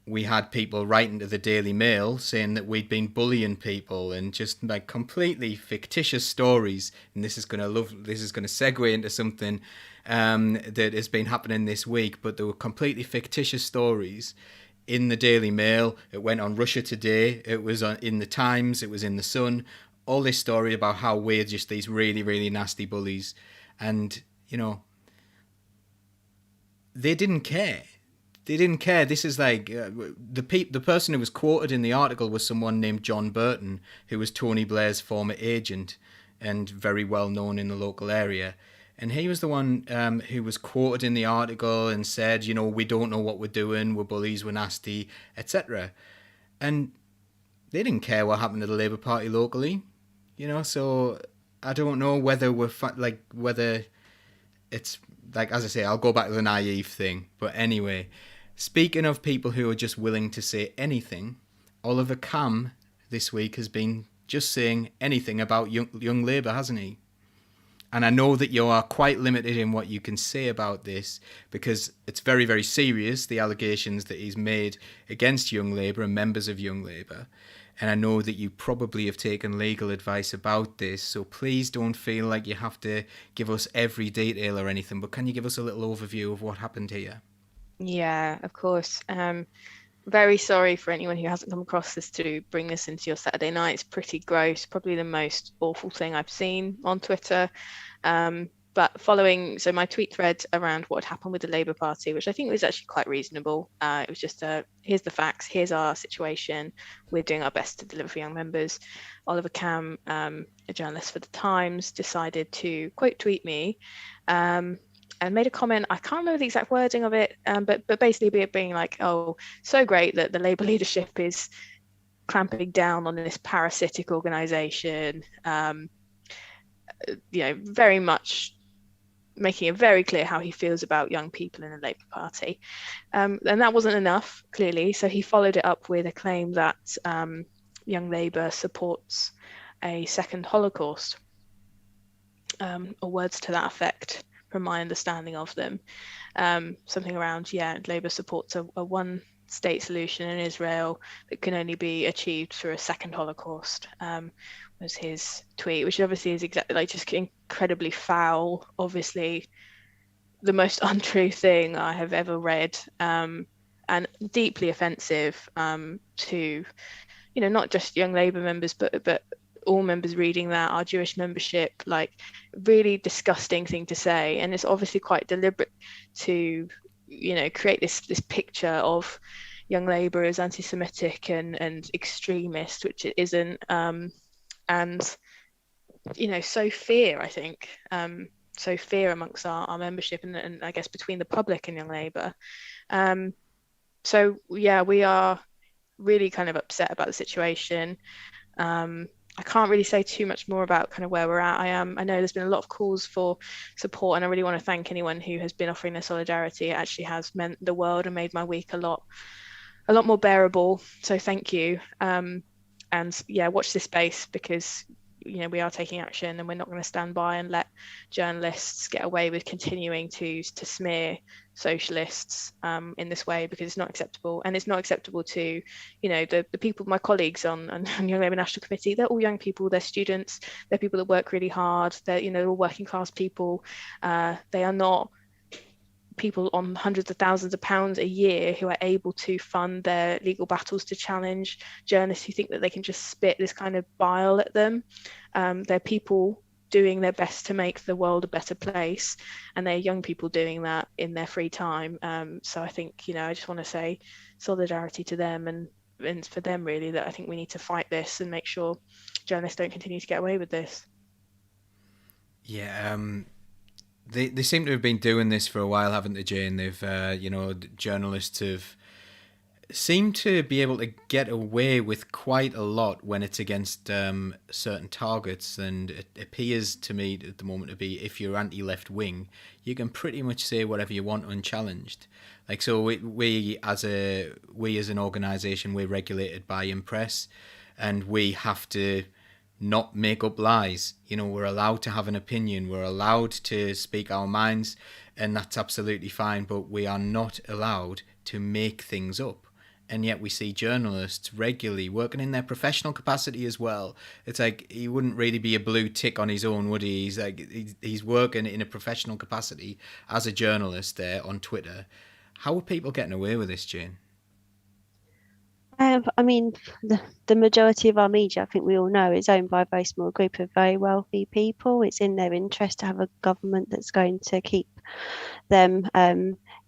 we had people writing to the Daily Mail saying that we'd been bullying people and just like completely fictitious stories. And this is going to segue into something that has been happening this week. But there were completely fictitious stories in the Daily Mail. It went on Russia Today. It was in the Times. It was in the Sun. All this story about how we're just these really, really nasty bullies, and they didn't care. They didn't care. This is like the person who was quoted in the article was someone named John Burton, who was Tony Blair's former agent and very well known in the local area. And he was the one who was quoted in the article and said, we don't know what we're doing, we're bullies, we're nasty, etc. And they didn't care what happened to the Labour Party locally, So I don't know whether whether it's like, as I say, I'll go back to the naive thing. But anyway, speaking of people who are just willing to say anything, Oliver Cam this week has been just saying anything about young Labour, hasn't he? And I know that you are quite limited in what you can say about this because it's very, very serious, the allegations that he's made against Young Labour and members of Young Labour. And I know that you probably have taken legal advice about this, so please don't feel like you have to give us every detail or anything, but can you give us a little overview of what happened here?
Yeah, of course. Very sorry for anyone who hasn't come across this to bring this into your Saturday night. It's pretty gross, probably the most awful thing I've seen on Twitter. But following, so my tweet thread around what happened with the Labour Party, which I think was actually quite reasonable. It was just here's the facts, here's our situation. We're doing our best to deliver for young members. Oliver Cam, a journalist for the Times, decided to quote tweet me and made a comment. I can't remember the exact wording of it, but basically being like, oh, so great that the Labour leadership is clamping down on this parasitic organisation. Very much making it very clear how he feels about young people in the Labour Party. And that wasn't enough, clearly. So he followed it up with a claim that Young Labour supports a second Holocaust, or words to that effect, from my understanding of them. Something around, Labour supports a one-state solution in Israel that can only be achieved through a second Holocaust, was his tweet, which obviously is exactly just incredibly foul, obviously the most untrue thing I have ever read, and deeply offensive to not just Young Labour members but all members reading that, our Jewish membership. Like, really disgusting thing to say, and it's obviously quite deliberate to create this picture of Young Labour as anti-Semitic and extremist, which it isn't. And so fear, I think, so fear amongst our membership and I guess between the public and Young Labour. So yeah, we are really kind of upset about the situation. I can't really say too much more about kind of where we're at. I know there's been a lot of calls for support, and I really want to thank anyone who has been offering their solidarity. It actually has meant the world and made my week a lot more bearable. So thank you. And yeah, watch this space, because we are taking action, and we're not going to stand by and let journalists get away with continuing to smear socialists in this way, because it's not acceptable. And it's not acceptable to the people, my colleagues on Young Labour National Committee. They're all young people, they're students, they're people that work really hard, they're all working class people. They are not people on hundreds of thousands of pounds a year who are able to fund their legal battles to challenge journalists who think that they can just spit this kind of bile at them. They're people doing their best to make the world a better place, and they're young people doing that in their free time. So I think I just want to say solidarity to them, and for them really, that I think we need to fight this and make sure journalists don't continue to get away with this.
Yeah, They seem to have been doing this for a while, haven't they, Jane? They've, journalists have seem to be able to get away with quite a lot when it's against certain targets, and it appears to me at the moment to be, if you're anti-left wing, you can pretty much say whatever you want unchallenged. Like, so we as an organisation, we're regulated by Impress, and we have to not make up lies. You know, we're allowed to have an opinion, we're allowed to speak our minds, and that's absolutely fine, but we are not allowed to make things up. And yet we see journalists regularly working in their professional capacity as well. It's like, he wouldn't really be a blue tick on his own, would he? He's like, he's working in a professional capacity as a journalist there on Twitter. How are people getting away with this, Jane?
I mean, the majority of our media, I think we all know, is owned by a very small group of very wealthy people. It's in their interest to have a government that's going to keep them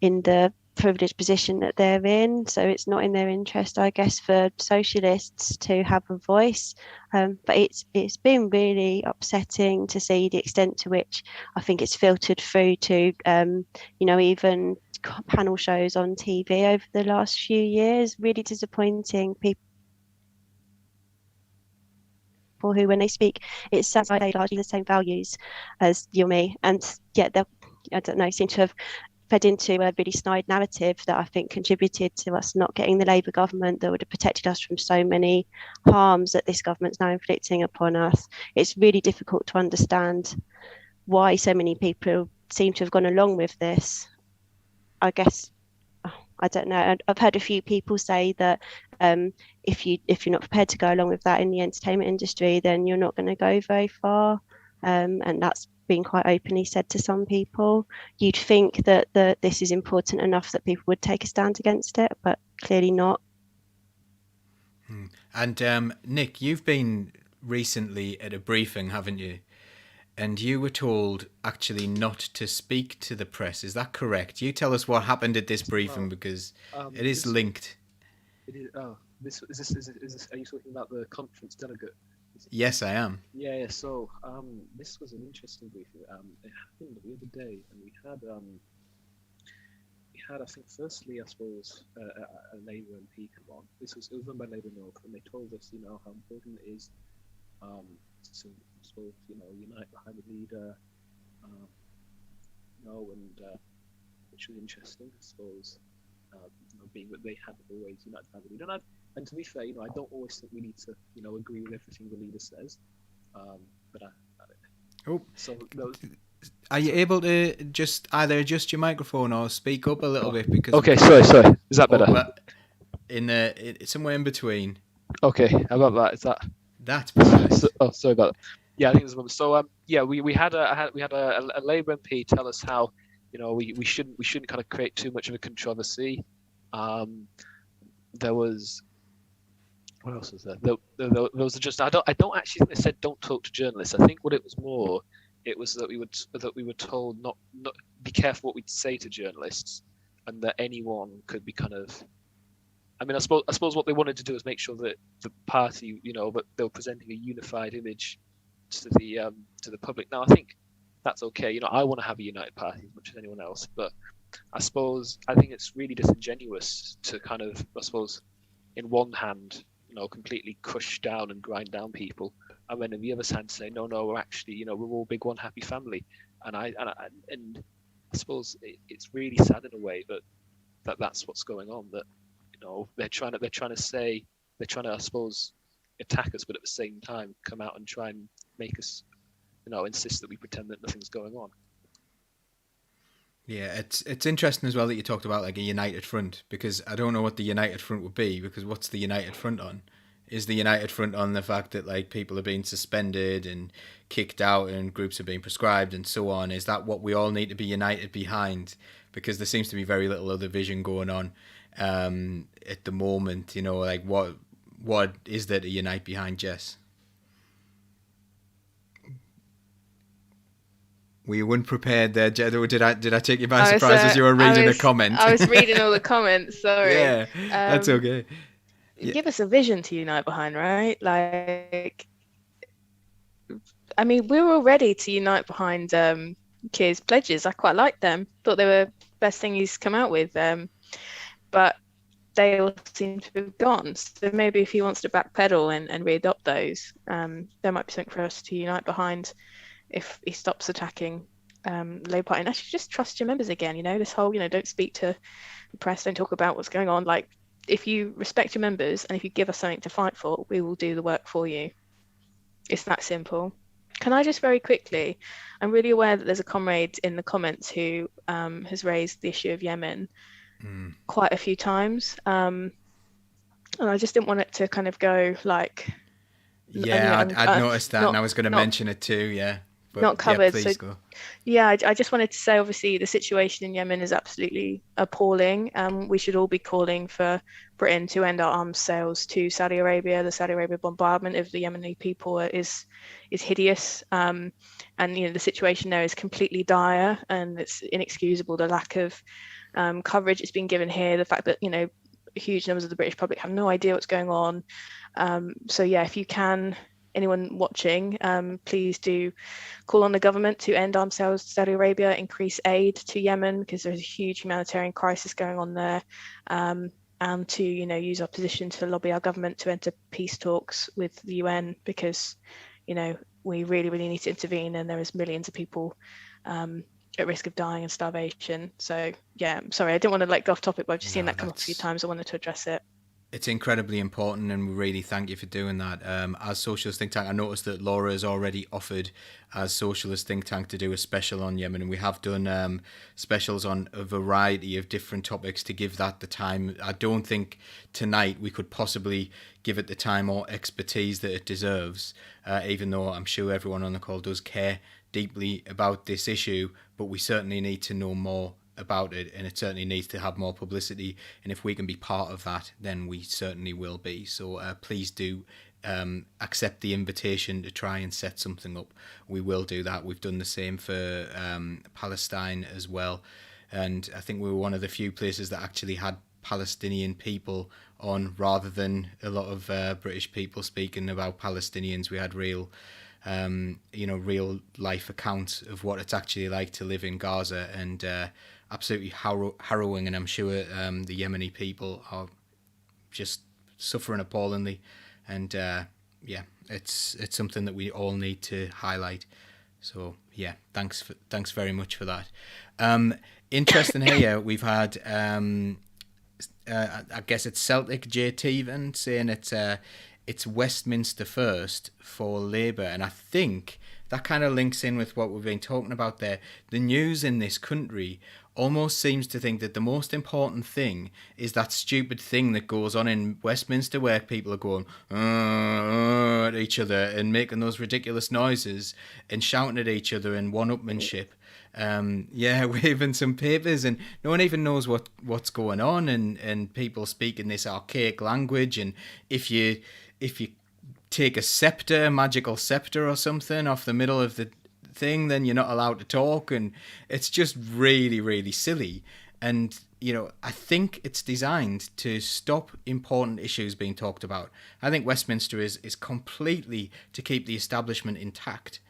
in the privileged position that they're in. So it's not in their interest, I guess, for socialists to have a voice. But it's been really upsetting to see the extent to which I think it's filtered through to, even panel shows on TV over the last few years. Really disappointing. People who, when they speak, it sounds like they largely the same values as you and me, and yet they, I don't know, seem to have fed into a really snide narrative that I think contributed to us not getting the Labour government that would have protected us from so many harms that this government's now inflicting upon us. It's really difficult to understand why so many people seem to have gone along with this. I guess, I don't know. I've heard a few people say that if you're not prepared to go along with that in the entertainment industry, then you're not going to go very far. And that's been quite openly said to some people. You'd think that this is important enough that people would take a stand against it, but clearly not.
And Nick, you've been recently at a briefing, haven't you? And you were told actually not to speak to the press. Is that correct? You tell us what happened at this briefing, because it is linked.
It is. Oh, is this? Are you talking about the conference delegate?
Yes, I am.
Yeah. So this was an interesting briefing. It happened the other day, and we had I think, firstly, I suppose, a Labour MP come on. It was run by Labour North, and they told us, how important it is to, I suppose, unite behind the leader, which was interesting, I suppose, being that they had always united behind the leader. And to be fair, I don't always think we need to, agree with everything the leader says, but So those.
Are you able to just either adjust your microphone or speak up a little bit? Because
okay, sorry. Is that better?
Somewhere in between.
Okay, how about that? Is that?
That's perfect.
Sorry about that. Yeah, I think there's one. So we had a Labour MP tell us how we shouldn't kind of create too much of a controversy. There was, what else was there? There was just, I don't actually think they said don't talk to journalists. I think what it was more, it was that we were told not be careful what we'd say to journalists, and that anyone could be kind of. I mean, I suppose what they wanted to do is make sure that the party, that they were presenting a unified image to the public. Now, I think that's okay. I want to have a united party as much as anyone else, but I think it's really disingenuous to kind of, I suppose, in one hand, completely crush down and grind down people, and then in the other hand say, no, we're actually, we're all big one happy family. And I suppose it's really sad in a way that that's what's going on. That they're trying to, I suppose, attack us, but at the same time come out and try and make us, insist that we pretend that nothing's going on.
Yeah, it's interesting as well that you talked about like a united front, because I don't know what the united front would be, because what's the united front on? Is the united front on the fact that like people are being suspended and kicked out and groups are being prescribed and so on? Is that what we all need to be united behind? Because there seems to be very little other vision going on at the moment. Like what is there to unite behind, Jess? Were you unprepared there, Jess? Or did I take you by surprise as you were reading a comment?
I was reading all the comments, sorry.
Yeah, that's okay.
Give us a vision to unite behind, right? Like, I mean, we were all ready to unite behind Keir's pledges. I quite liked them. Thought they were the best thing he's come out with. But they all seem to have gone. So maybe if he wants to backpedal and readopt those, there might be something for us to unite behind if he stops attacking the Labour Party. And actually just trust your members again, you know, this whole, you know, don't speak to the press, don't talk about what's going on. Like, if you respect your members and if you give us something to fight for, we will do the work for you. It's that simple. Can I just very quickly, I'm really aware that there's a comrade in the comments who has raised the issue of Yemen quite a few times. And I just didn't want it to kind of go like...
Yeah, I'd noticed that, and I was going to mention it too, yeah. But,
not covered.
Yeah, please go.
Yeah, I just wanted to say, obviously, the situation in Yemen is absolutely appalling. We should all be calling for Britain to end our arms sales to Saudi Arabia. The Saudi Arabia bombardment of the Yemeni people is hideous. And, you know, the situation there is completely dire and it's inexcusable. The lack of coverage it's been given here, the fact that, you know, huge numbers of the British public have no idea what's going on. So, yeah, if you can... anyone watching, please do call on the government to end arms sales to Saudi Arabia, increase aid to Yemen because there's a huge humanitarian crisis going on there, and to, you know, use our position to lobby our government to enter peace talks with the UN because, you know, we really, really need to intervene and there is millions of people at risk of dying and starvation. So, yeah, I'm sorry, I didn't want to go off topic, but I've just seen that come up a few times. I wanted to address it.
It's incredibly important, and we really thank you for doing that. As Socialist Think Tank, I noticed that Laura has already offered, as Socialist Think Tank, to do a special on Yemen, and we have done specials on a variety of different topics to give that the time. I don't think tonight we could possibly give it the time or expertise that it deserves, even though I'm sure everyone on the call does care deeply about this issue, but we certainly need to know more about it, and it certainly needs to have more publicity, and if we can be part of that, then we certainly will be. So please do accept the invitation to try and set something up. We will do that. We've done the same for Palestine as well, and I think we were one of the few places that actually had Palestinian people on rather than a lot of British people speaking about Palestinians. We had real real life accounts of what it's actually like to live in Gaza, and absolutely harrowing, and I'm sure the Yemeni people are just suffering appallingly, and it's something that we all need to highlight. So yeah, thanks very much for that. Interesting here, we've had I guess it's Celtic JT even saying it's Westminster first for Labour, and I think that kind of links in with what we've been talking about there. The news in this country almost seems to think that the most important thing is that stupid thing that goes on in Westminster where people are going at each other and making those ridiculous noises and shouting at each other in one-upmanship. Waving some papers, and no one even knows what's going on, and people speaking this archaic language, and if you take a magical scepter or something off the middle of the thing, then you're not allowed to talk, and it's just really, really silly. And, you know, I think it's designed to stop important issues being talked about. I think Westminster is completely to keep the establishment intact.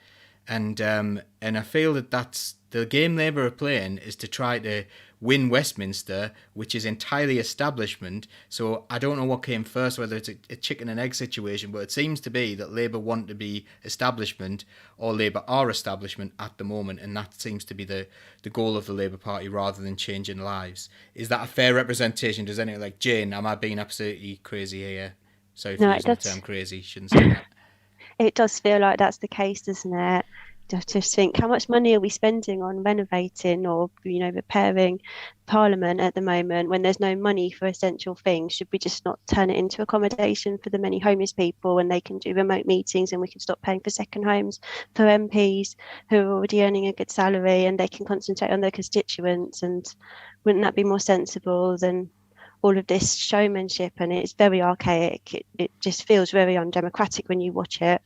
And I feel that that's the game Labour are playing, is to try to win Westminster, which is entirely establishment. So I don't know what came first, whether it's a chicken and egg situation, but it seems to be that Labour want to be establishment, or Labour are establishment at the moment, and that seems to be the goal of the Labour Party rather than changing lives. Is that a fair representation? Does anyone, like Jane, am I being absolutely crazy here? Sorry for using the term crazy, shouldn't say that.
It does feel like that's the case, doesn't it? Just think, how much money are we spending on renovating or, you know, repairing Parliament at the moment when there's no money for essential things? Should we just not turn it into accommodation for the many homeless people, and they can do remote meetings, and we can stop paying for second homes for MPs who are already earning a good salary, and they can concentrate on their constituents? And wouldn't that be more sensible than all of this showmanship? And it's very archaic. It just feels very undemocratic when you watch it.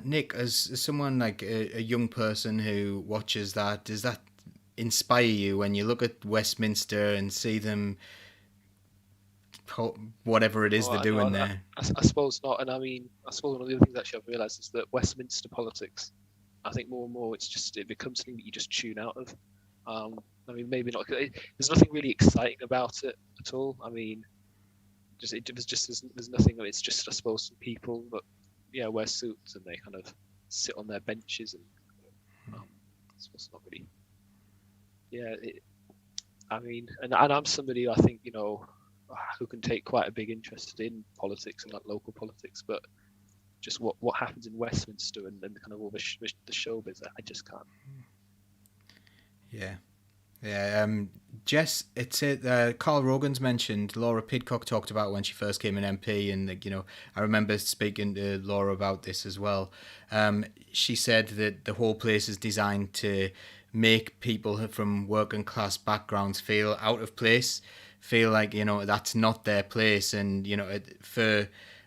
Nick, as someone like a young person who watches that, does that inspire you when you look at Westminster and see them, whatever it is they're doing there?
I suppose not. And I mean, I suppose one of the other things actually I've realised is that Westminster politics, I think more and more it becomes something that you just tune out of. I mean, maybe not. There's nothing really exciting about it at all. I mean, there's nothing. It's just, I suppose, some people that wear suits and they kind of sit on their benches and it's not really. Yeah, I mean, and I'm somebody, I think, who can take quite a big interest in politics and like local politics, but just what happens in Westminster and kind of all the showbiz, I just can't.
Yeah. Jess, it's it. Carl Rogan's mentioned. Laura Pidcock talked about when she first came in MP, and I remember speaking to Laura about this as well. She said that the whole place is designed to make people from working class backgrounds feel out of place, feel like that's not their place, and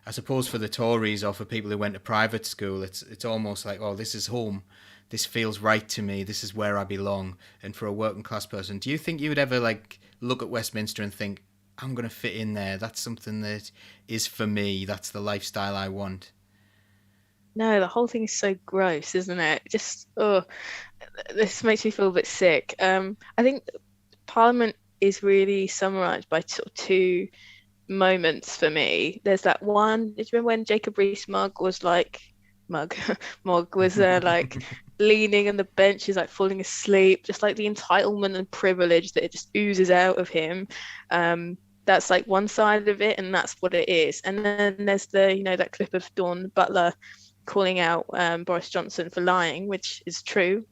I suppose for the Tories or for people who went to private school, it's almost like, oh, this is home. This feels right to me. This is where I belong. And for a working class person, do you think you would ever look at Westminster and think, I'm going to fit in there? That's something that is for me. That's the lifestyle I want.
No, the whole thing is so gross, isn't it? Just, this makes me feel a bit sick. I think Parliament is really summarised by sort of two moments for me. There's that one, do you remember when Jacob Rees-Mogg was Mogg was leaning on the bench, he's falling asleep, just the entitlement and privilege that it just oozes out of him. That's one side of it, and that's what it is. And then there's the that clip of Dawn Butler calling out Boris Johnson for lying, which is true.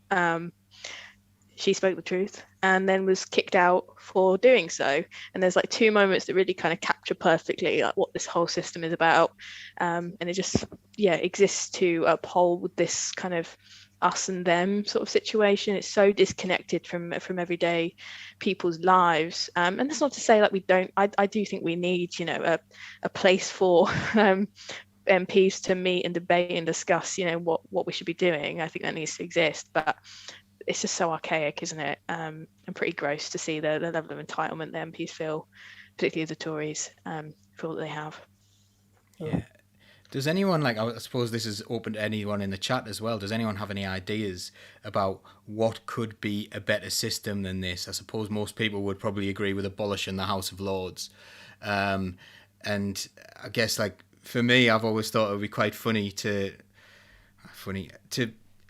She spoke the truth and then was kicked out for doing so. And there's two moments that really kind of capture perfectly what this whole system is about. And it just exists to uphold this kind of us and them sort of situation. It's so disconnected from everyday people's lives. And that's not to say we don't. I do think we need a place for MPs to meet and debate and discuss what we should be doing. I think that needs to exist, but it's just so archaic, isn't it? And pretty gross to see the level of entitlement the MPs feel, particularly the Tories, feel that they have.
Yeah. Does anyone, I suppose this is open to anyone in the chat as well, does anyone have any ideas about what could be a better system than this? I suppose most people would probably agree with abolishing the House of Lords. And I guess, for me, I've always thought it would be quite funny to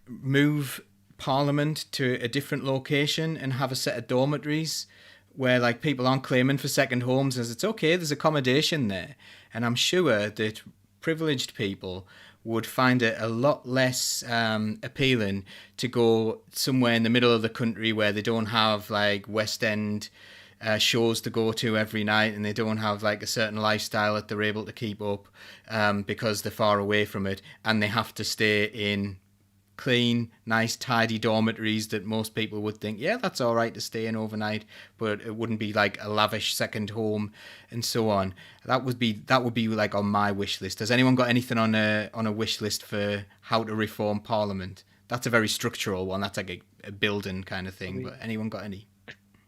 move Parliament to a different location and have a set of dormitories where people aren't claiming for second homes, as it's okay, there's accommodation there. And I'm sure that privileged people would find it a lot less appealing to go somewhere in the middle of the country where they don't have West End shows to go to every night, and they don't have a certain lifestyle that they're able to keep up because they're far away from it, and they have to stay in clean, nice, tidy dormitories that most people would think, yeah, that's all right to stay in overnight, but it wouldn't be a lavish second home and so on. That would be on my wish list. Has anyone got anything on a wish list for how to reform Parliament? That's a very structural one. That's a building kind of thing. But anyone got any?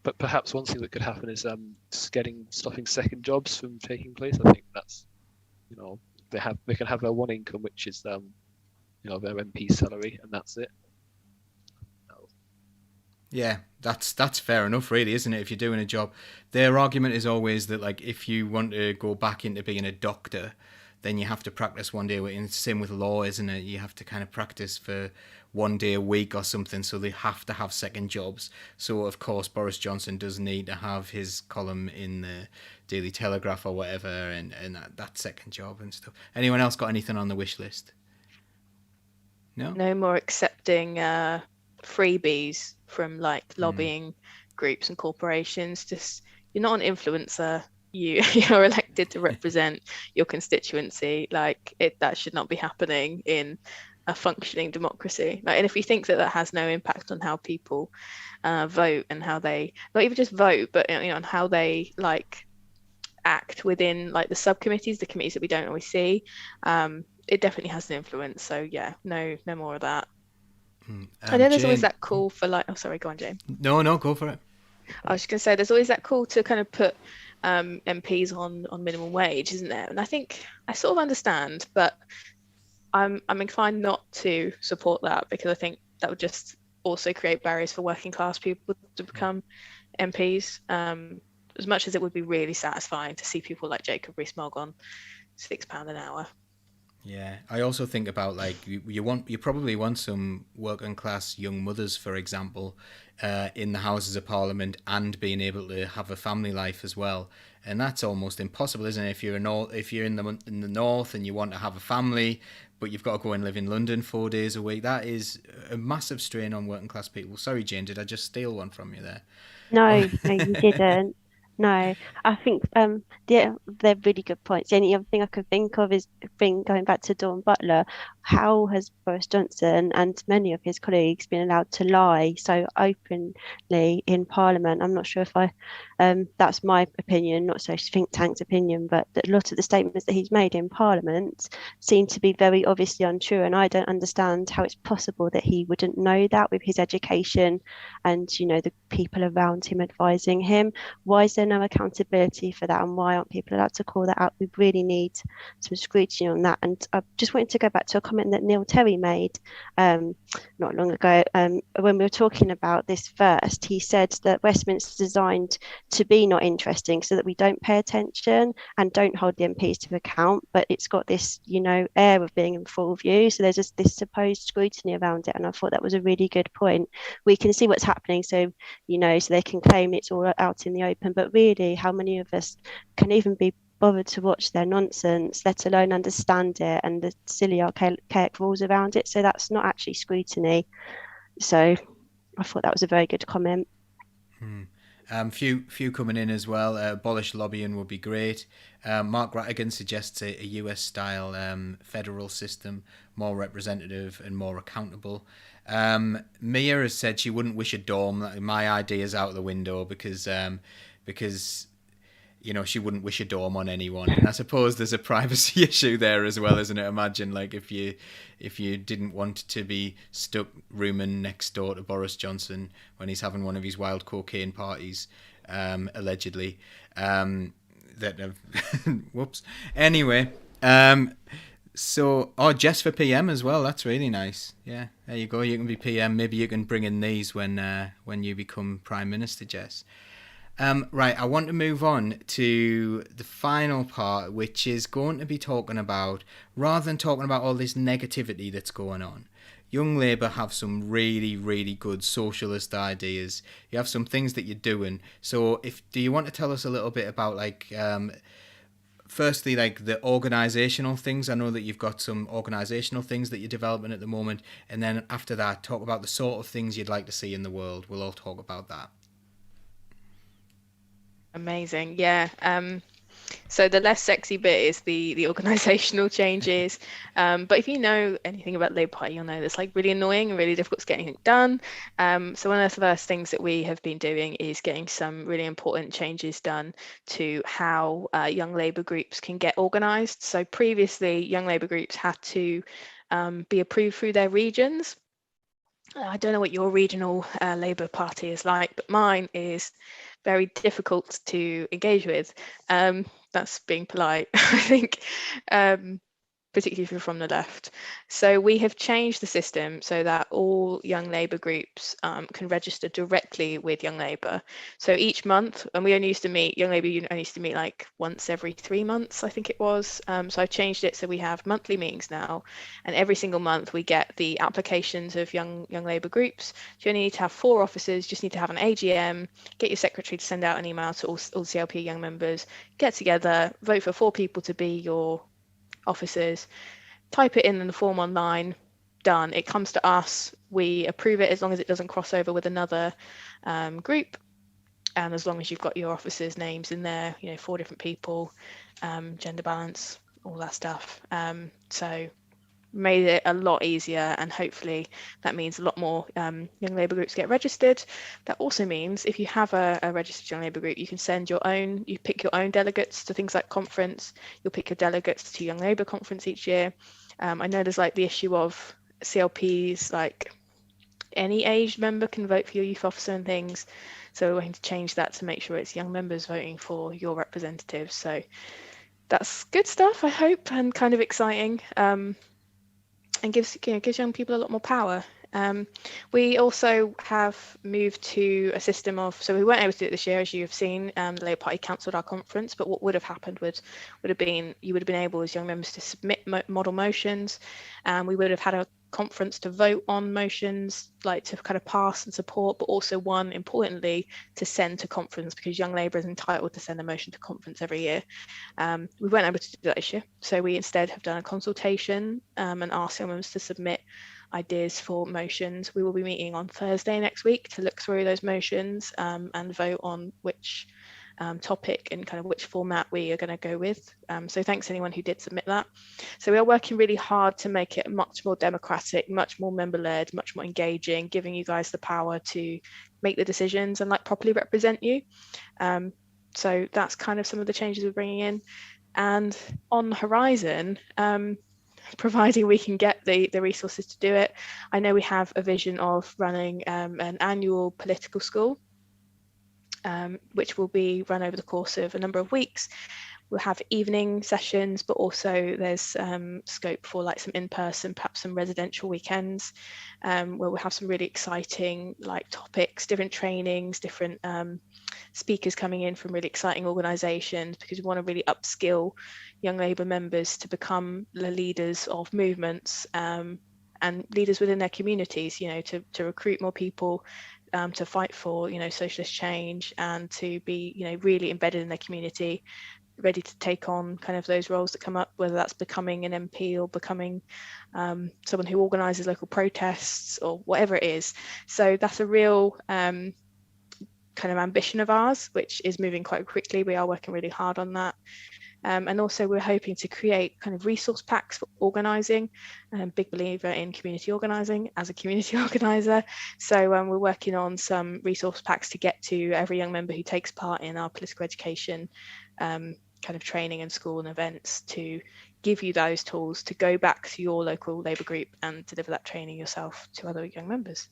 But perhaps one thing that could happen is stopping second jobs from taking place. I think that's they can have their one income, which is their MP salary, and that's it.
Yeah, that's fair enough, really, isn't it? If you're doing a job, their argument is always that if you want to go back into being a doctor, then you have to practice one day. And it's the same with law, isn't it? You have to kind of practice for one day a week or something, so they have to have second jobs. So of course Boris Johnson does need to have his column in the Daily Telegraph or whatever, and that second job and stuff. Anyone else got anything on the wish list?
No more accepting freebies from lobbying groups and corporations. Just, you're not an influencer. You're elected to represent your constituency. That should not be happening in a functioning democracy. And if you think that has no impact on how people vote and how they not even just vote, but on how they act within the subcommittees, the committees that we don't always see, it definitely has an influence. So yeah, no more of that. I know there's
Jane,
always that call for oh, sorry, go on, Jane.
No, go for it.
I was just going to say, there's always that call to kind of put MPs on minimum wage, isn't there? And I think I sort of understand, but I'm inclined not to support that, because I think that would just also create barriers for working class people to become MPs. As much as it would be really satisfying to see people like Jacob Rees-Mogg on £6 an hour.
Yeah, I also think about like you probably want some working class young mothers, for example, in the Houses of Parliament and being able to have a family life as well, and that's almost impossible, isn't it? If you're in the north and you want to have a family, but you've got to go and live in London 4 days a week, that is a massive strain on working class people. Sorry, Jane, did I just steal one from you there?
No, no, you didn't. No, I think they're really good points. The only other thing I could think of is going back to Dawn Butler. How has Boris Johnson and many of his colleagues been allowed to lie so openly in Parliament? I'm not sure if that's my opinion, not Social Think Tank's opinion, but that a lot of the statements that he's made in Parliament seem to be very obviously untrue, and I don't understand how it's possible that he wouldn't know that with his education and the people around him advising him. Why is there no accountability for that, and why aren't people allowed to call that out? We really need some scrutiny on that. And I just wanted to go back to a comment that Neil Terry made not long ago when we were talking about this first. He said that Westminster's designed to be not interesting so that we don't pay attention and don't hold the MPs to account, but it's got this air of being in full view, so there's just this supposed scrutiny around it. And I thought that was a really good point. We can see what's happening, so they can claim it's all out in the open, but really how many of us can even be bothered to watch their nonsense, let alone understand it and the silly archaic rules around it? So that's not actually scrutiny. So I thought that was a very good comment.
Few coming in as well. Abolish lobbying would be great. Mark Rattigan suggests a US style federal system, more representative and more accountable. Mia has said she wouldn't wish a dorm. My idea's out the window because she wouldn't wish a dorm on anyone. And I suppose there's a privacy issue there as well, isn't it? Imagine like if you didn't want to be stuck rooming next door to Boris Johnson when he's having one of his wild cocaine parties, allegedly. Whoops. Anyway, Jess for PM as well. That's really nice. Yeah, there you go. You can be PM. Maybe you can bring in these when you become Prime Minister, Jess. Right, I want to move on to the final part, which is going to be talking about, rather than talking about all this negativity that's going on, Young Labour have some really, really good socialist ideas. You have some things that you're doing. So do you want to tell us a little bit about firstly, like the organisational things? I know that you've got some organisational things that you're developing at the moment. And then after that, talk about the sort of things you'd like to see in the world. We'll all talk about that.
Amazing. Yeah. So the less sexy bit is the organisational changes. But if you know anything about the Labour Party, you'll know that's like really annoying and really difficult to get anything done. So one of the first things that we have been doing is getting some really important changes done to how young Labour groups can get organised. So previously, young Labour groups had to be approved through their regions. I don't know what your regional Labour Party is like, but mine is very difficult to engage with. That's being polite, I think, particularly if you're from the left. So we have changed the system so that all young Labour groups can register directly with Young Labour. So each month, and we only used to meet, Young Labour only used to meet like once every 3 months, I think it was. So I've changed it so we have monthly meetings now, and every single month we get the applications of young Labour groups. So you only need to have 4 officers, just need to have an AGM, get your secretary to send out an email to all CLP young members, get together, vote for 4 people to be your officers, type it in the form online, done. It comes to us, we approve it as long as it doesn't cross over with another group, and as long as you've got your officers' names in there, 4 different people, gender balance, all that stuff. So made it a lot easier, and hopefully that means a lot more young Labour groups get registered. That also means if you have a registered young Labour group, you can send you pick your own delegates to things like conference. You'll pick your delegates to Young Labour conference each year. I know there's like the issue of CLPs, like any aged member can vote for your youth officer and things. So we're going to change that to make sure it's young members voting for your representatives. So that's good stuff, I hope, and kind of exciting. And gives young people a lot more power. We also have moved to a system of, so we weren't able to do it this year, as you have seen. The Labour Party cancelled our conference, but what would have happened would have been, you would have been able as young members to submit model motions, and we would have had a conference to vote on motions, like to kind of pass and support, but also one, importantly, to send to conference, because Young Labour is entitled to send a motion to conference every year. We weren't able to do that this year, so we instead have done a consultation and asked young members to submit ideas for motions. We will be meeting on Thursday next week to look through those motions and vote on which topic and kind of which format we are going to go with. So thanks anyone who did submit that. So we are working really hard to make it much more democratic, much more member-led, much more engaging, giving you guys the power to make the decisions and like properly represent you. So that's kind of some of the changes we're bringing in. And on the horizon, providing we can get the resources to do it, I know we have a vision of running an annual political school, which will be run over the course of a number of weeks. We'll have evening sessions, but also there's scope for like some in-person, perhaps some residential weekends, where we'll have some really exciting like topics, different trainings, different speakers coming in from really exciting organisations, because we want to really upskill young Labour members to become the leaders of movements and leaders within their communities, you know, to recruit more people, to fight for, you know, socialist change, and to be, you know, really embedded in their community, ready to take on kind of those roles that come up, whether that's becoming an MP or becoming someone who organises local protests or whatever it is. So that's a real kind of ambition of ours, which is moving quite quickly. We are working really hard on that. And also we're hoping to create kind of resource packs for organising. Big believer in community organising as a community organiser. So we're working on some resource packs to get to every young member who takes part in our political education kind of training and school and events, to give you those tools to go back to your local Labour group and deliver that training yourself to other young members.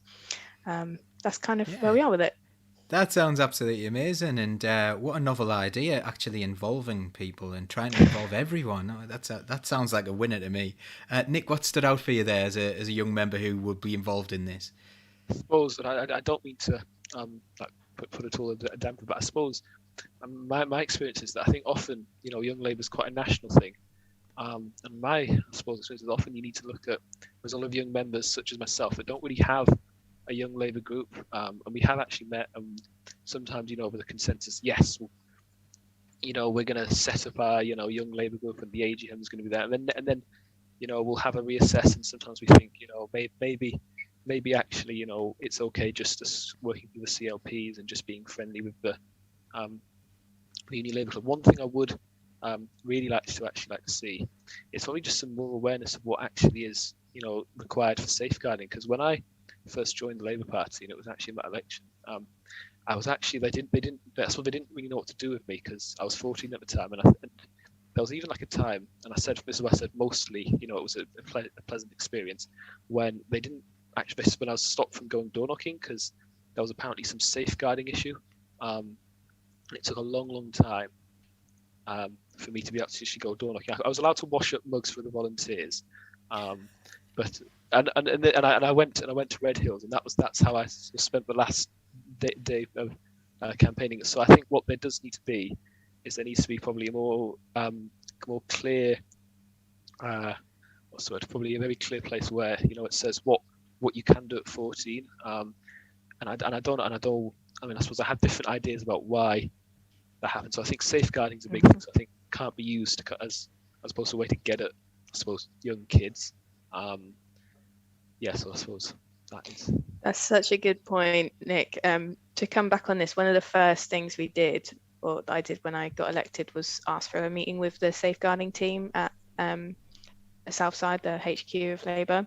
That's kind of where we are with it.
That sounds absolutely amazing, and what a novel idea, actually involving people and trying to involve everyone. Oh, that sounds like a winner to me. Nick, what stood out for you there as a young member who would be involved in this?
I suppose, and I don't mean to like put it all in a damper, but I suppose my experience is that I think often, you know, Young Labour is quite a national thing. And I suppose experience is often you need to look at, there's a lot of young members such as myself that don't really have a Young Labour group, and we have actually met, sometimes, you know, with a consensus, yes, you know, we're going to set up our, you know, Young Labour group and the AGM is going to be there, and then you know, we'll have a reassess, and sometimes we think, you know, maybe actually, you know, it's okay just us working through the CLPs and just being friendly with the Union Labour Club. One thing I would really like to see is probably just some more awareness of what actually is, you know, required for safeguarding. Because when I first joined the Labour Party, and it was actually in that election, I was actually they didn't really know what to do with me, because I was 14 at the time, and there was even like a time, and this is what I said, mostly, you know, it was a pleasant experience, when they didn't actually, when I was stopped from going door knocking, because there was apparently some safeguarding issue, and it took a long time for me to be able to actually go door knocking. I was allowed to wash up mugs for the volunteers, but I went to Red Hills, and that's how I spent the last day of campaigning. So I think what there does need to be is there needs to be probably a more clear, what's the word? Probably a very clear place where, you know, it says what you can do at 14. And I mean, I suppose I have different ideas about why that happened. So I think safeguarding is a big thing. So I think it can't be used as opposed to a way to get at, I suppose, young kids. So I suppose
that's such a good point, Nick. To come back on this, one of the first things we did, or I did when I got elected, was ask for a meeting with the safeguarding team at Southside, the HQ of Labour.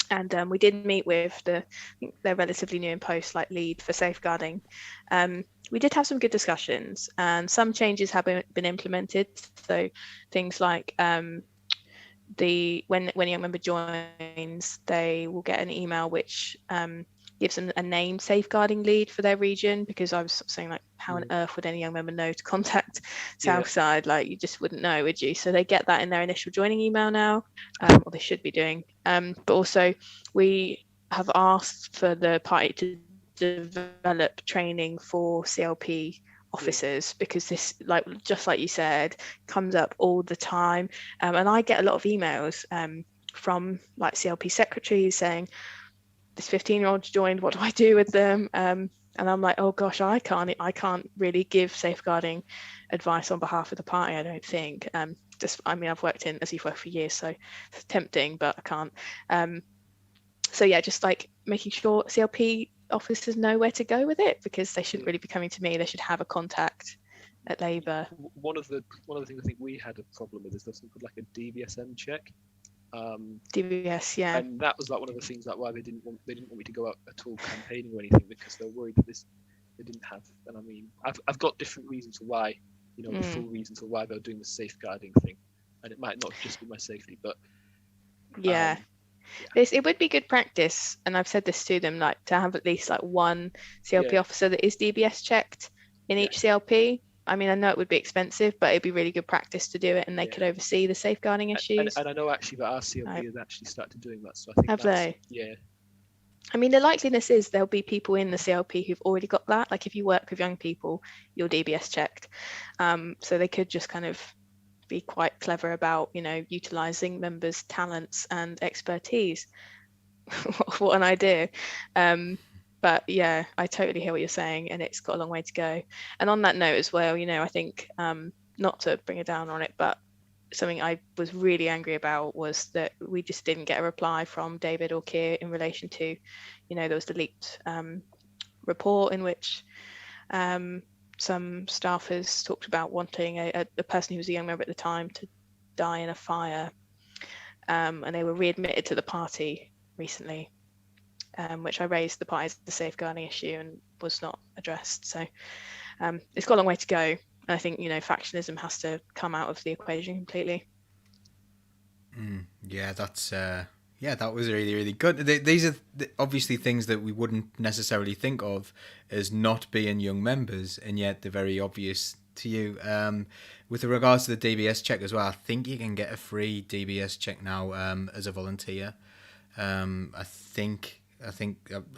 And we did meet with I think they're relatively new in post, like lead for safeguarding. We did have some good discussions, and some changes have been implemented. So things like when a young member joins, they will get an email which gives them a named safeguarding lead for their region, because I was saying, like, how on earth would any young member know to contact Southside? Like, you just wouldn't know, would you? So they get that in their initial joining email now, or they should be doing. But also we have asked for the party to develop training for CLP officers, because this, like just like you said, comes up all the time, and I get a lot of emails from like CLP secretaries saying, this 15-year-old joined, what do I do with them? And I'm like, oh gosh, I can't really give safeguarding advice on behalf of the party, I don't think. I've worked in, as you've worked for years, so it's tempting, but I can't. So yeah, just like making sure CLP officers know where to go with it, because they shouldn't really be coming to me. They should have a contact at Labour.
One of the things I think we had a problem with is there's something called like a DVSM check.
DVS, yeah.
And that was like one of the things that why they didn't want me to go out at all campaigning or anything, because they're worried that they didn't have. And I mean, I've got different reasons for why, the full reasons for why they're doing the safeguarding thing, and it might not just be my safety, but
yeah. It would be good practice, and I've said this to them, like to have at least like one CLP officer that is DBS checked in each CLP. I mean, I know it would be expensive, but it'd be really good practice to do it, and they could oversee the safeguarding issues.
And I know actually that our CLP has actually started doing that, so I think
have they?
Yeah.
I mean, the likeliness is there'll be people in the CLP who've already got that. Like if you work with young people, you're DBS checked, so they could just kind of be quite clever about, utilising members' talents and expertise. What an idea. But yeah, I totally hear what you're saying, and it's got a long way to go. And on that note as well, I think, not to bring it down on it, but something I was really angry about was that we just didn't get a reply from David or Keir in relation to, there was the leaked report in which some staffers talked about wanting a person who was a young member at the time to die in a fire, and they were readmitted to the party recently, which I raised the party as the safeguarding issue and was not addressed. So it's got a long way to go, and I think factionalism has to come out of the equation completely.
Yeah, that's that was really, really good. These are obviously things that we wouldn't necessarily think of as not being young members, and yet they're very obvious to you. With regards to the DBS check as well, I think you can get a free DBS check now as a volunteer. I think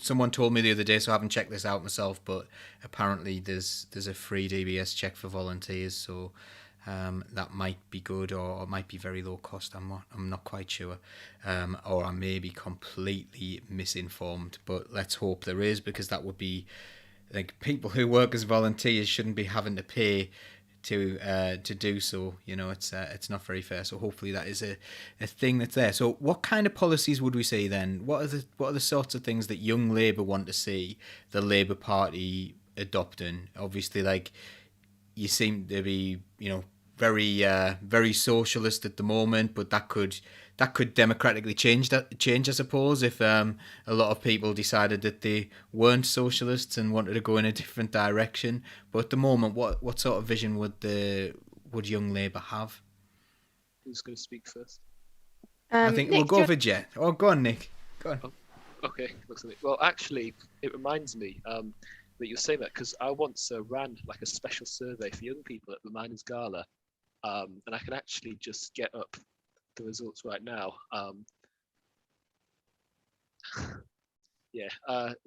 someone told me the other day, so I haven't checked this out myself, but apparently there's a free DBS check for volunteers, so that might be good, or it might be very low cost. I'm not quite sure, or I may be completely misinformed, but let's hope there is, because that would be like, people who work as volunteers shouldn't be having to pay to do so. It's not very fair. So hopefully that is a thing that's there. So what kind of policies would we say then? What are the sorts of things that Young Labour want to see the Labour Party adopting? Obviously, like, you seem to be very socialist at the moment, but that could democratically change, I suppose, if a lot of people decided that they weren't socialists and wanted to go in a different direction. But at the moment, what sort of vision would Young Labour have?
Who's going to speak first?
I think
Nick,
we'll go for Jet. Oh, go on, Nick. Go on.
Oh, okay, looks like it. Well, actually, it reminds me that you're saying that, because I once ran like a special survey for young people at the Miners' Gala, and I can actually just get up the results right now.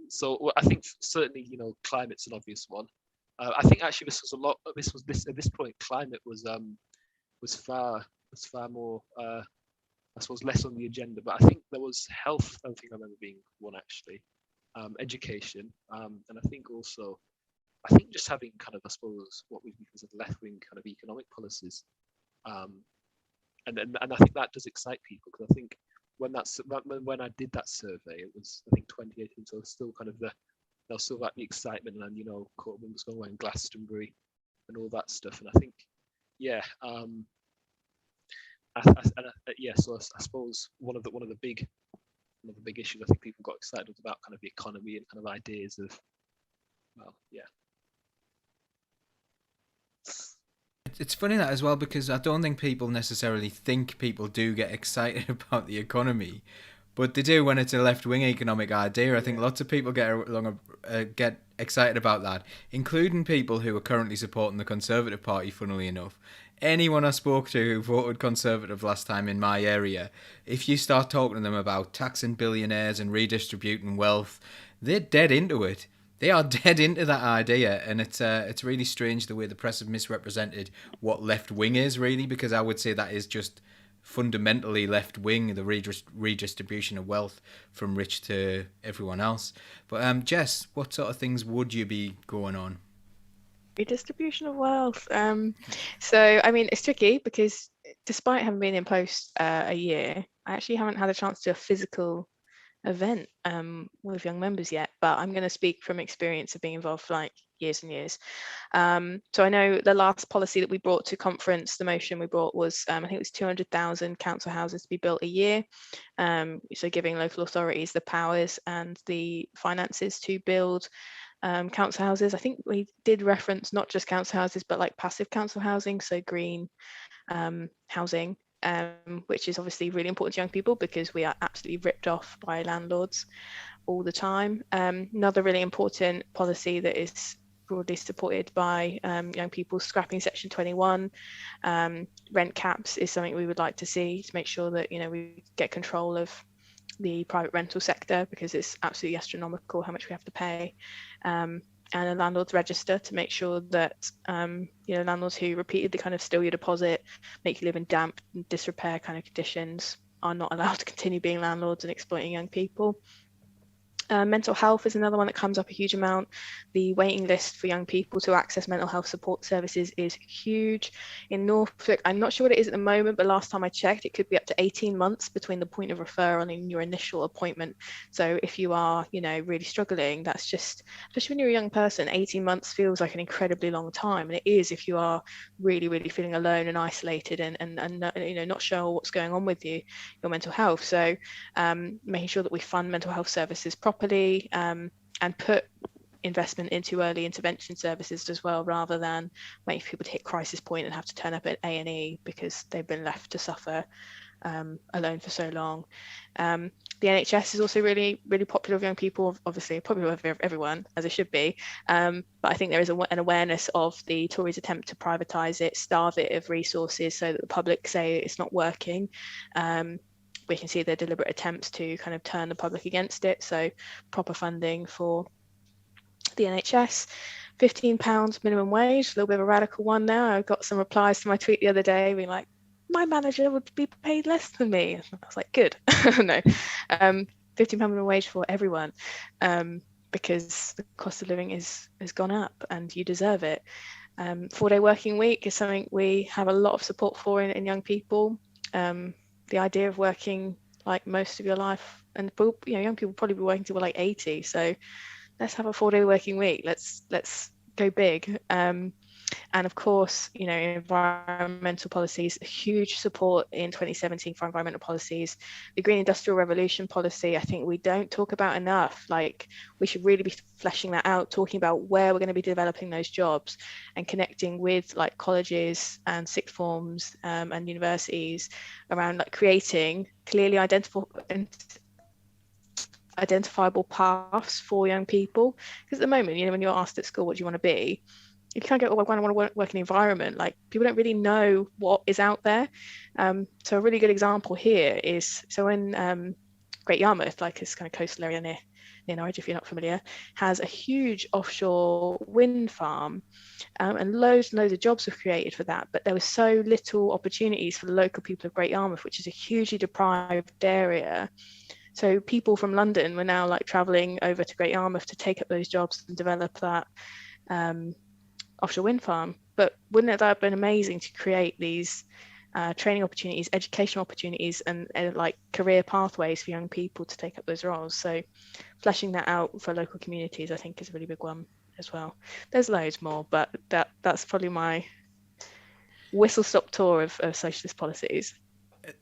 So I think certainly climate's an obvious one. I think actually this at this point climate was far more I suppose less on the agenda, but I think there was health. I don't think I remember being one actually. Education, and I think just having kind of, I suppose, what we consider left-wing kind of economic policies. And I think that does excite people, because I think when I did that survey, it was, I think, 2018, so still kind of there was still like the excitement, and Corbyn was going away in Glastonbury and all that stuff, and I think so I suppose one of the big issues I think people got excited about, kind of the economy and kind of ideas of,
It's funny that as well, because I don't think people necessarily think people do get excited about the economy, but they do when it's a left-wing economic idea. I think lots of people get excited about that, including people who are currently supporting the Conservative Party, funnily enough. anyone I spoke to who voted Conservative last time in my area, if you start talking to them about taxing billionaires and redistributing wealth, they're dead into it. They are dead into that idea, and it's really strange the way the press have misrepresented what left wing is, really, because I would say that is just fundamentally left wing, the redistribution of wealth from rich to everyone else. But Jess, what sort of things would you be going on?
Redistribution of wealth. So I mean, it's tricky because despite having been in post a year, I actually haven't had a chance to do a physical event with young members yet, but I'm going to speak from experience of being involved for like years and years. So I know the last policy that we brought to conference, the motion we brought was, I think it was 200,000 council houses to be built a year. So giving local authorities the powers and the finances to build council houses. I think we did reference not just council houses, but like passive council housing, so green housing. Which is obviously really important to young people because we are absolutely ripped off by landlords all the time. Another really important policy that is broadly supported by young people, scrapping Section 21. Rent caps is something we would like to see to make sure that, you know, we get control of the private rental sector because it's absolutely astronomical how much we have to pay. And a landlord's register to make sure that you know, landlords who repeatedly kind of steal your deposit, make you live in damp and disrepair kind of conditions are not allowed to continue being landlords and exploiting young people. Mental health is another one that comes up a huge amount. The waiting list for young people to access mental health support services is huge. In Norfolk, I'm not sure what it is at the moment, but last time I checked, it could be up to 18 months between the point of referral and your initial appointment. So if you are, you know, really struggling, that's just, especially when you're a young person, 18 months feels like an incredibly long time. And it is if you are really, really feeling alone and isolated and you know, not sure what's going on with you, your mental health. So making sure that we fund mental health services properly, and put investment into early intervention services as well, rather than waiting for people to hit crisis point and have to turn up at A&E because they've been left to suffer alone for so long. The NHS is also really, really popular with young people, obviously popular with everyone, as it should be. But I think there is an awareness of the Tories' attempt to privatise it, starve it of resources so that the public say it's not working. We can see their deliberate attempts to kind of turn the public against it. So proper funding for the NHS, £15 minimum wage, a little bit of a radical one now. I got some replies to my tweet the other day being like, my manager would be paid less than me. I was like, good. No, £15 minimum wage for everyone, because the cost of living has gone up and you deserve it. 4-day working week is something we have a lot of support for in young people. The idea of working like most of your life, and you know, young people probably be working till we're like 80. So let's have a 4-day working week. Let's go big. And of course, you know, environmental policies, huge support in 2017 for environmental policies. The Green Industrial Revolution policy, I think we don't talk about enough. Like, we should really be fleshing that out, talking about where we're going to be developing those jobs and connecting with like colleges and sixth forms and universities around like creating clearly identifiable paths for young people. Because at the moment, you know, when you're asked at school, what do you want to be? You can't go, oh, I want to work in the environment. Like, people don't really know what is out there. So a really good example here is, so in Great Yarmouth, like this kind of coastal area near Norwich, if you're not familiar, has a huge offshore wind farm, and loads and loads of jobs were created for that. But there was so little opportunities for the local people of Great Yarmouth, which is a hugely deprived area. So people from London were now like traveling over to Great Yarmouth to take up those jobs and develop that offshore wind farm. But wouldn't that have been amazing to create these training opportunities, educational opportunities, and like career pathways for young people to take up those roles? So fleshing that out for local communities, I think, is a really big one as well. There's loads more, but that's probably my whistle-stop tour of socialist policies.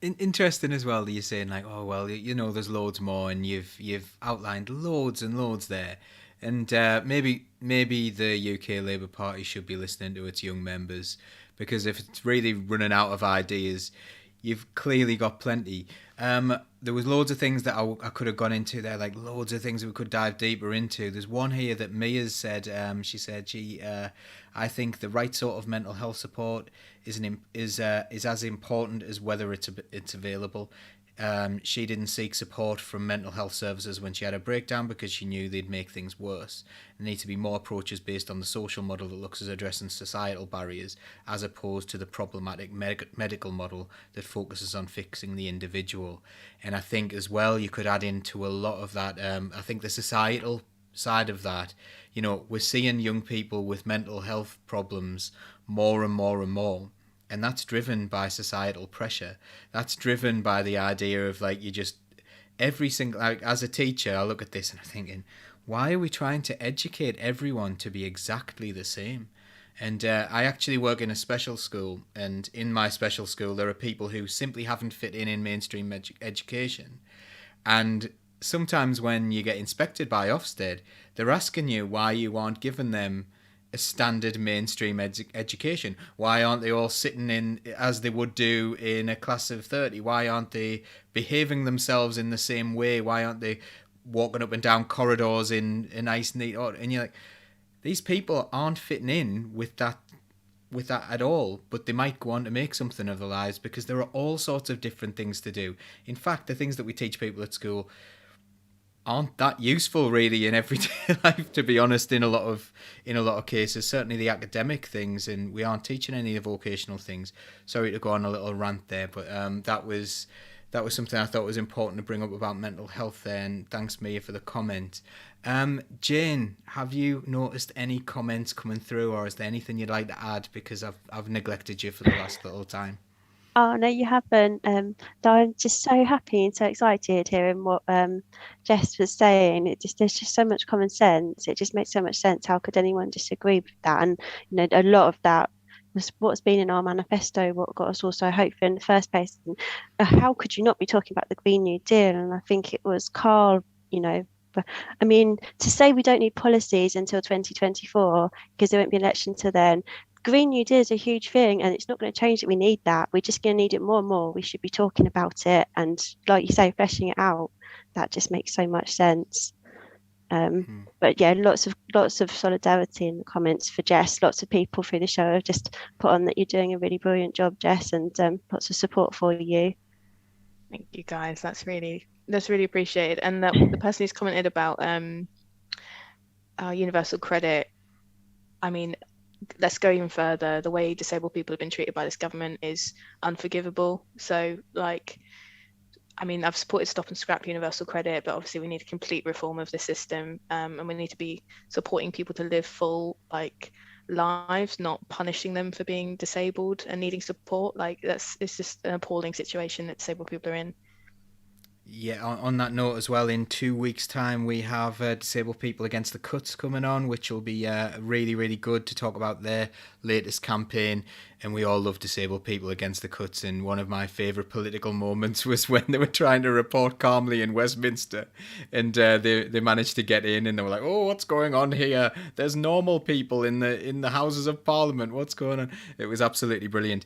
Interesting as well that you're saying like, oh well, you know, there's loads more, and you've outlined loads and loads there. And maybe the UK Labour Party should be listening to its young members, because if it's really running out of ideas, you've clearly got plenty. There was loads of things that I could have gone into there, like loads of things that we could dive deeper into. There's one here that Mia's said. I think the right sort of mental health support is as important as whether it's available. She didn't seek support from mental health services when she had a breakdown because she knew they'd make things worse. There need to be more approaches based on the social model that looks at addressing societal barriers as opposed to the problematic medical model that focuses on fixing the individual. And I think as well you could add into a lot of that, I think the societal side of that, we're seeing young people with mental health problems more and more and more. And that's driven by societal pressure. That's driven by the idea of every single, as a teacher, I look at this and I'm thinking, why are we trying to educate everyone to be exactly the same? And I actually work in a special school, and in my special school, there are people who simply haven't fit in mainstream education. And sometimes when you get inspected by Ofsted, they're asking you why you aren't giving them a standard mainstream education. Why aren't they all sitting in as they would do in a class of 30? Why aren't they behaving themselves in the same way? Why aren't they walking up and down corridors in a nice, neat order? And you're like, these people aren't fitting in with that at all, but they might go on to make something of their lives because there are all sorts of different things to do. In fact, the things that we teach people at school aren't that useful really in everyday life, to be honest, in a lot of cases. Certainly the academic things, and we aren't teaching any of the vocational things. Sorry to go on a little rant there, but that was something I thought was important to bring up about mental health there, and thanks Mia for the comment. Jane, have you noticed any comments coming through, or is there anything you'd like to add, because I've neglected you for the last little time?
Oh, no, you haven't. Though I'm just so happy and so excited hearing what Jess was saying. There's just so much common sense. It just makes so much sense. How could anyone disagree with that? And a lot of that was what's been in our manifesto, what got us all so hopeful in the first place. And how could you not be talking about the Green New Deal? And I think it was Carl, but I mean, to say we don't need policies until 2024 because there won't be an election till then. Green New Deal is a huge thing, and it's not going to change that we need that. We're just going to need it more and more. We should be talking about it, and like you say, fleshing it out. That just makes so much sense. But yeah, lots of solidarity in the comments for Jess. Lots of people through the show have just put on that you're doing a really brilliant job, Jess, and lots of support for you.
Thank you, guys. That's really appreciated. And the person who's commented about our universal credit, I mean, let's go even further. The way disabled people have been treated by this government is unforgivable. So, I've supported Stop and Scrap universal credit, but obviously we need a complete reform of the system, and we need to be supporting people to live full lives, not punishing them for being disabled and needing support. It's just an appalling situation that disabled people are in.
Yeah, on that note as well, in 2 weeks' time we have Disabled People Against the Cuts coming on, which will be really, really good to talk about their latest campaign. And we all love Disabled People Against the Cuts, and one of my favourite political moments was when they were trying to report calmly in Westminster, and they managed to get in, and they were like, oh, what's going on here? There's normal people in the Houses of Parliament. What's going on? It was absolutely brilliant.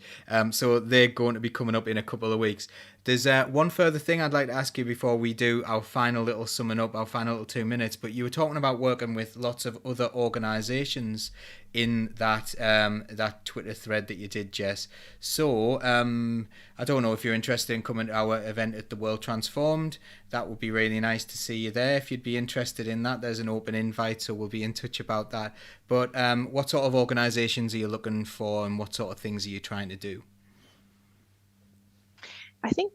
So they're going to be coming up in a couple of weeks. There's one further thing I'd like to ask you before we do our final little summing up, our final little 2 minutes, but you were talking about working with lots of other organisations in that Twitter thread that you did, Jess. So I don't know if you're interested in coming to our event at the World Transformed. That would be really nice to see you there. If you'd be interested in that, there's an open invite, so we'll be in touch about that. But what sort of organisations are you looking for, and what sort of things are you trying to do?
I think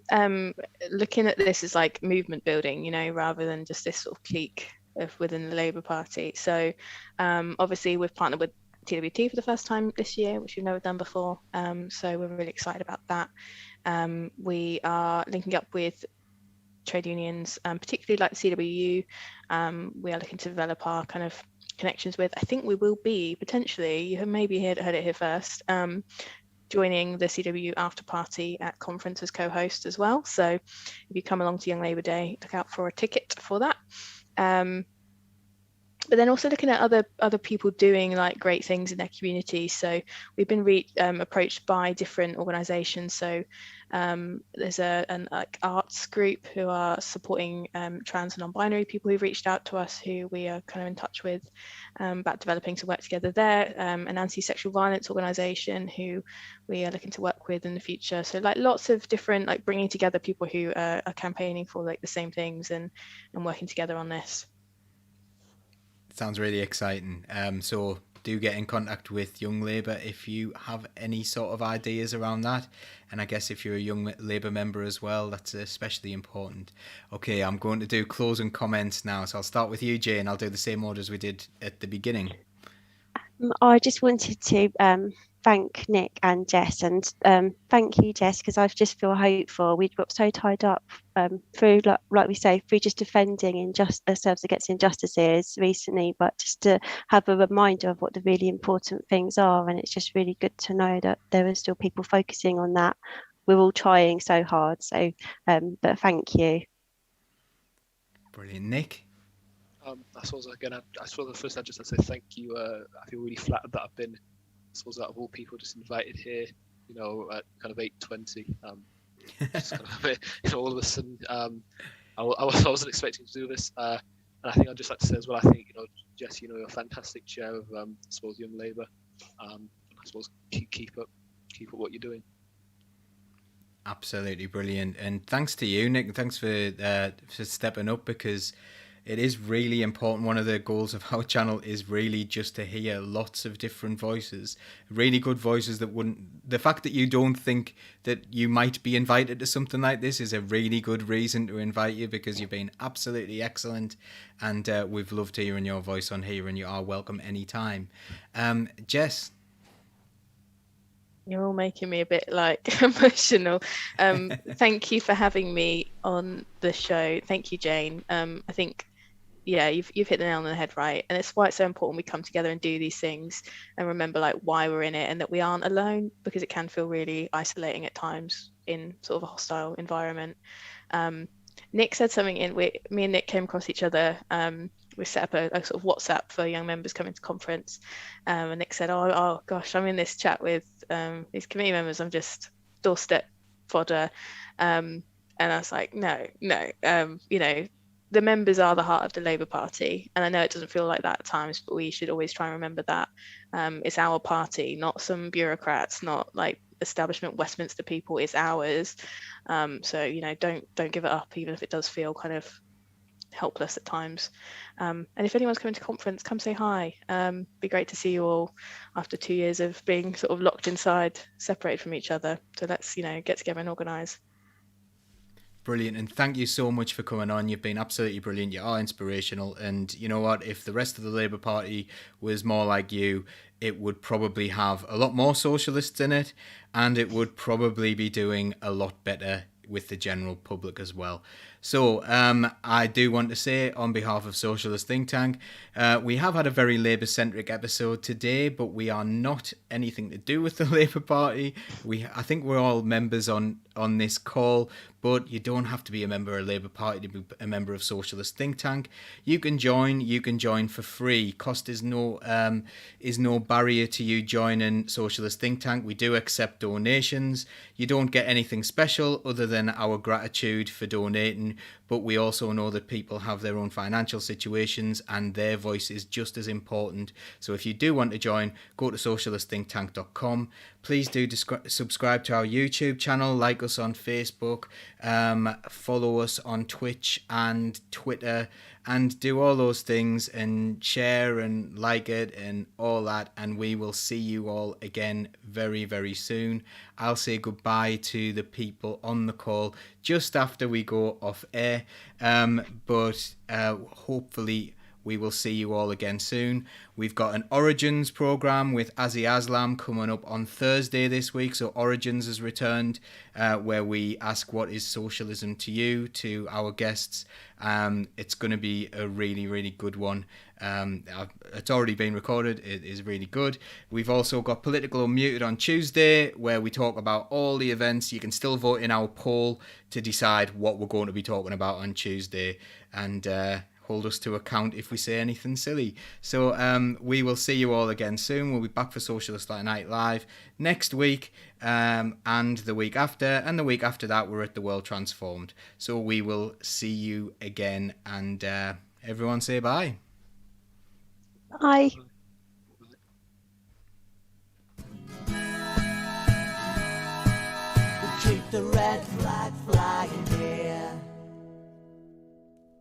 looking at this as movement building, rather than just this sort of clique within the Labour Party. So obviously we've partnered with TWT for the first time this year, which we've never done before. So we're really excited about that. We are linking up with trade unions, particularly like the CWU. We are looking to develop our kind of connections with. I think we will be potentially, you have maybe heard it here first, joining the CWU after party at conference as co-host as well. So if you come along to Young Labour Day, look out for a ticket for that. but then also looking at other people doing like great things in their community. So we've been approached by different organisations. So there's an like arts group who are supporting trans and non-binary people who've reached out to us, who we are kind of in touch with about developing some work together there. An anti-sexual violence organisation who we are looking to work with in the future. So like lots of different, like bringing together people who are campaigning for like the same things and working together on this.
Sounds really exciting. So do get in contact with Young Labour if you have any sort of ideas around that. And I guess if you're a Young Labour member as well, that's especially important. Okay, I'm going to do closing comments now. So I'll start with you, Jane. I'll do the same order as we did at the beginning.
I just wanted to thank Nick and Jess, and thank you, Jess, because I just feel hopeful. We got so tied up through, like we say, through just defending ourselves against injustices recently, but just to have a reminder of what the really important things are. And it's just really good to know that there are still people focusing on that. We're all trying so hard. So, but thank you.
Brilliant. Nick?
I suppose again, I suppose the first I just have to say thank you. I feel really flattered that I've been, I suppose, out of all people, just invited here. You know, at kind of 8:20. Just kind of, all of a sudden, I wasn't expecting to do this. And I think I'd just like to say as well, I think, Jess, you're a fantastic chair of, I suppose, Young Labour. I suppose keep up what you're doing.
Absolutely brilliant, and thanks to you, Nick. Thanks for stepping up, because it is really important. One of the goals of our channel is really just to hear lots of different voices, really good voices that wouldn't. The fact that you don't think that you might be invited to something like this is a really good reason to invite you, because you've been absolutely excellent, and we've loved hearing your voice on here, and you are welcome anytime. Jess?
You're all making me a bit like emotional. Thank you for having me on the show. Thank you, Jane. I think, yeah, you've hit the nail on the head, right? And it's why it's so important we come together and do these things and remember like why we're in it, and that we aren't alone, because it can feel really isolating at times in sort of a hostile environment. Nick said something me and Nick came across each other. We set up a sort of WhatsApp for young members coming to conference, and Nick said, oh gosh, I'm in this chat with these committee members, I'm just doorstep fodder, and I was like, no, the members are the heart of the Labour Party, and I know it doesn't feel like that at times, but we should always try and remember that it's our party, not some bureaucrats, not like establishment Westminster people, it's ours. So don't give it up, even if it does feel kind of helpless at times. And if anyone's coming to conference, come say hi. Be great to see you all after 2 years of being sort of locked inside, separated from each other. So let's get together and organise.
Brilliant, and thank you so much for coming on. You've been absolutely brilliant. You are inspirational, and you know what? If the rest of the Labour Party was more like you, it would probably have a lot more socialists in it, and it would probably be doing a lot better with the general public as well. So I do want to say, on behalf of Socialist Think Tank, we have had a very Labour-centric episode today, but we are not anything to do with the Labour Party. I think we're all members on this call, but you don't have to be a member of Labour Party to be a member of Socialist Think Tank. You can join for free. Cost is no barrier to you joining Socialist Think Tank. We do accept donations. You don't get anything special other than our gratitude for donating, but we also know that people have their own financial situations and their voice is just as important. So if you do want to join, go to socialistthinktank.com. Please do subscribe to our YouTube channel, like us on Facebook, follow us on Twitch and Twitter, and do all those things, and share and like it and all that, and we will see you all again very, very soon. I'll say goodbye to the people on the call just after we go off air, but hopefully we will see you all again soon. We've got an Origins programme with Azzy Aslam coming up on Thursday this week. So Origins has returned, where we ask what is socialism to you, to our guests. It's going to be a really, really good one. It's already been recorded. It is really good. We've also got Political Unmuted on Tuesday, where we talk about all the events. You can still vote in our poll to decide what we're going to be talking about on Tuesday. And hold us to account if we say anything silly. So we will see you all again soon. We'll be back for Socialist Night Live next week, and the week after, and the week after that we're at the World Transformed. So we will see you again, and everyone say bye.
Bye.
Keep the red flag flying here.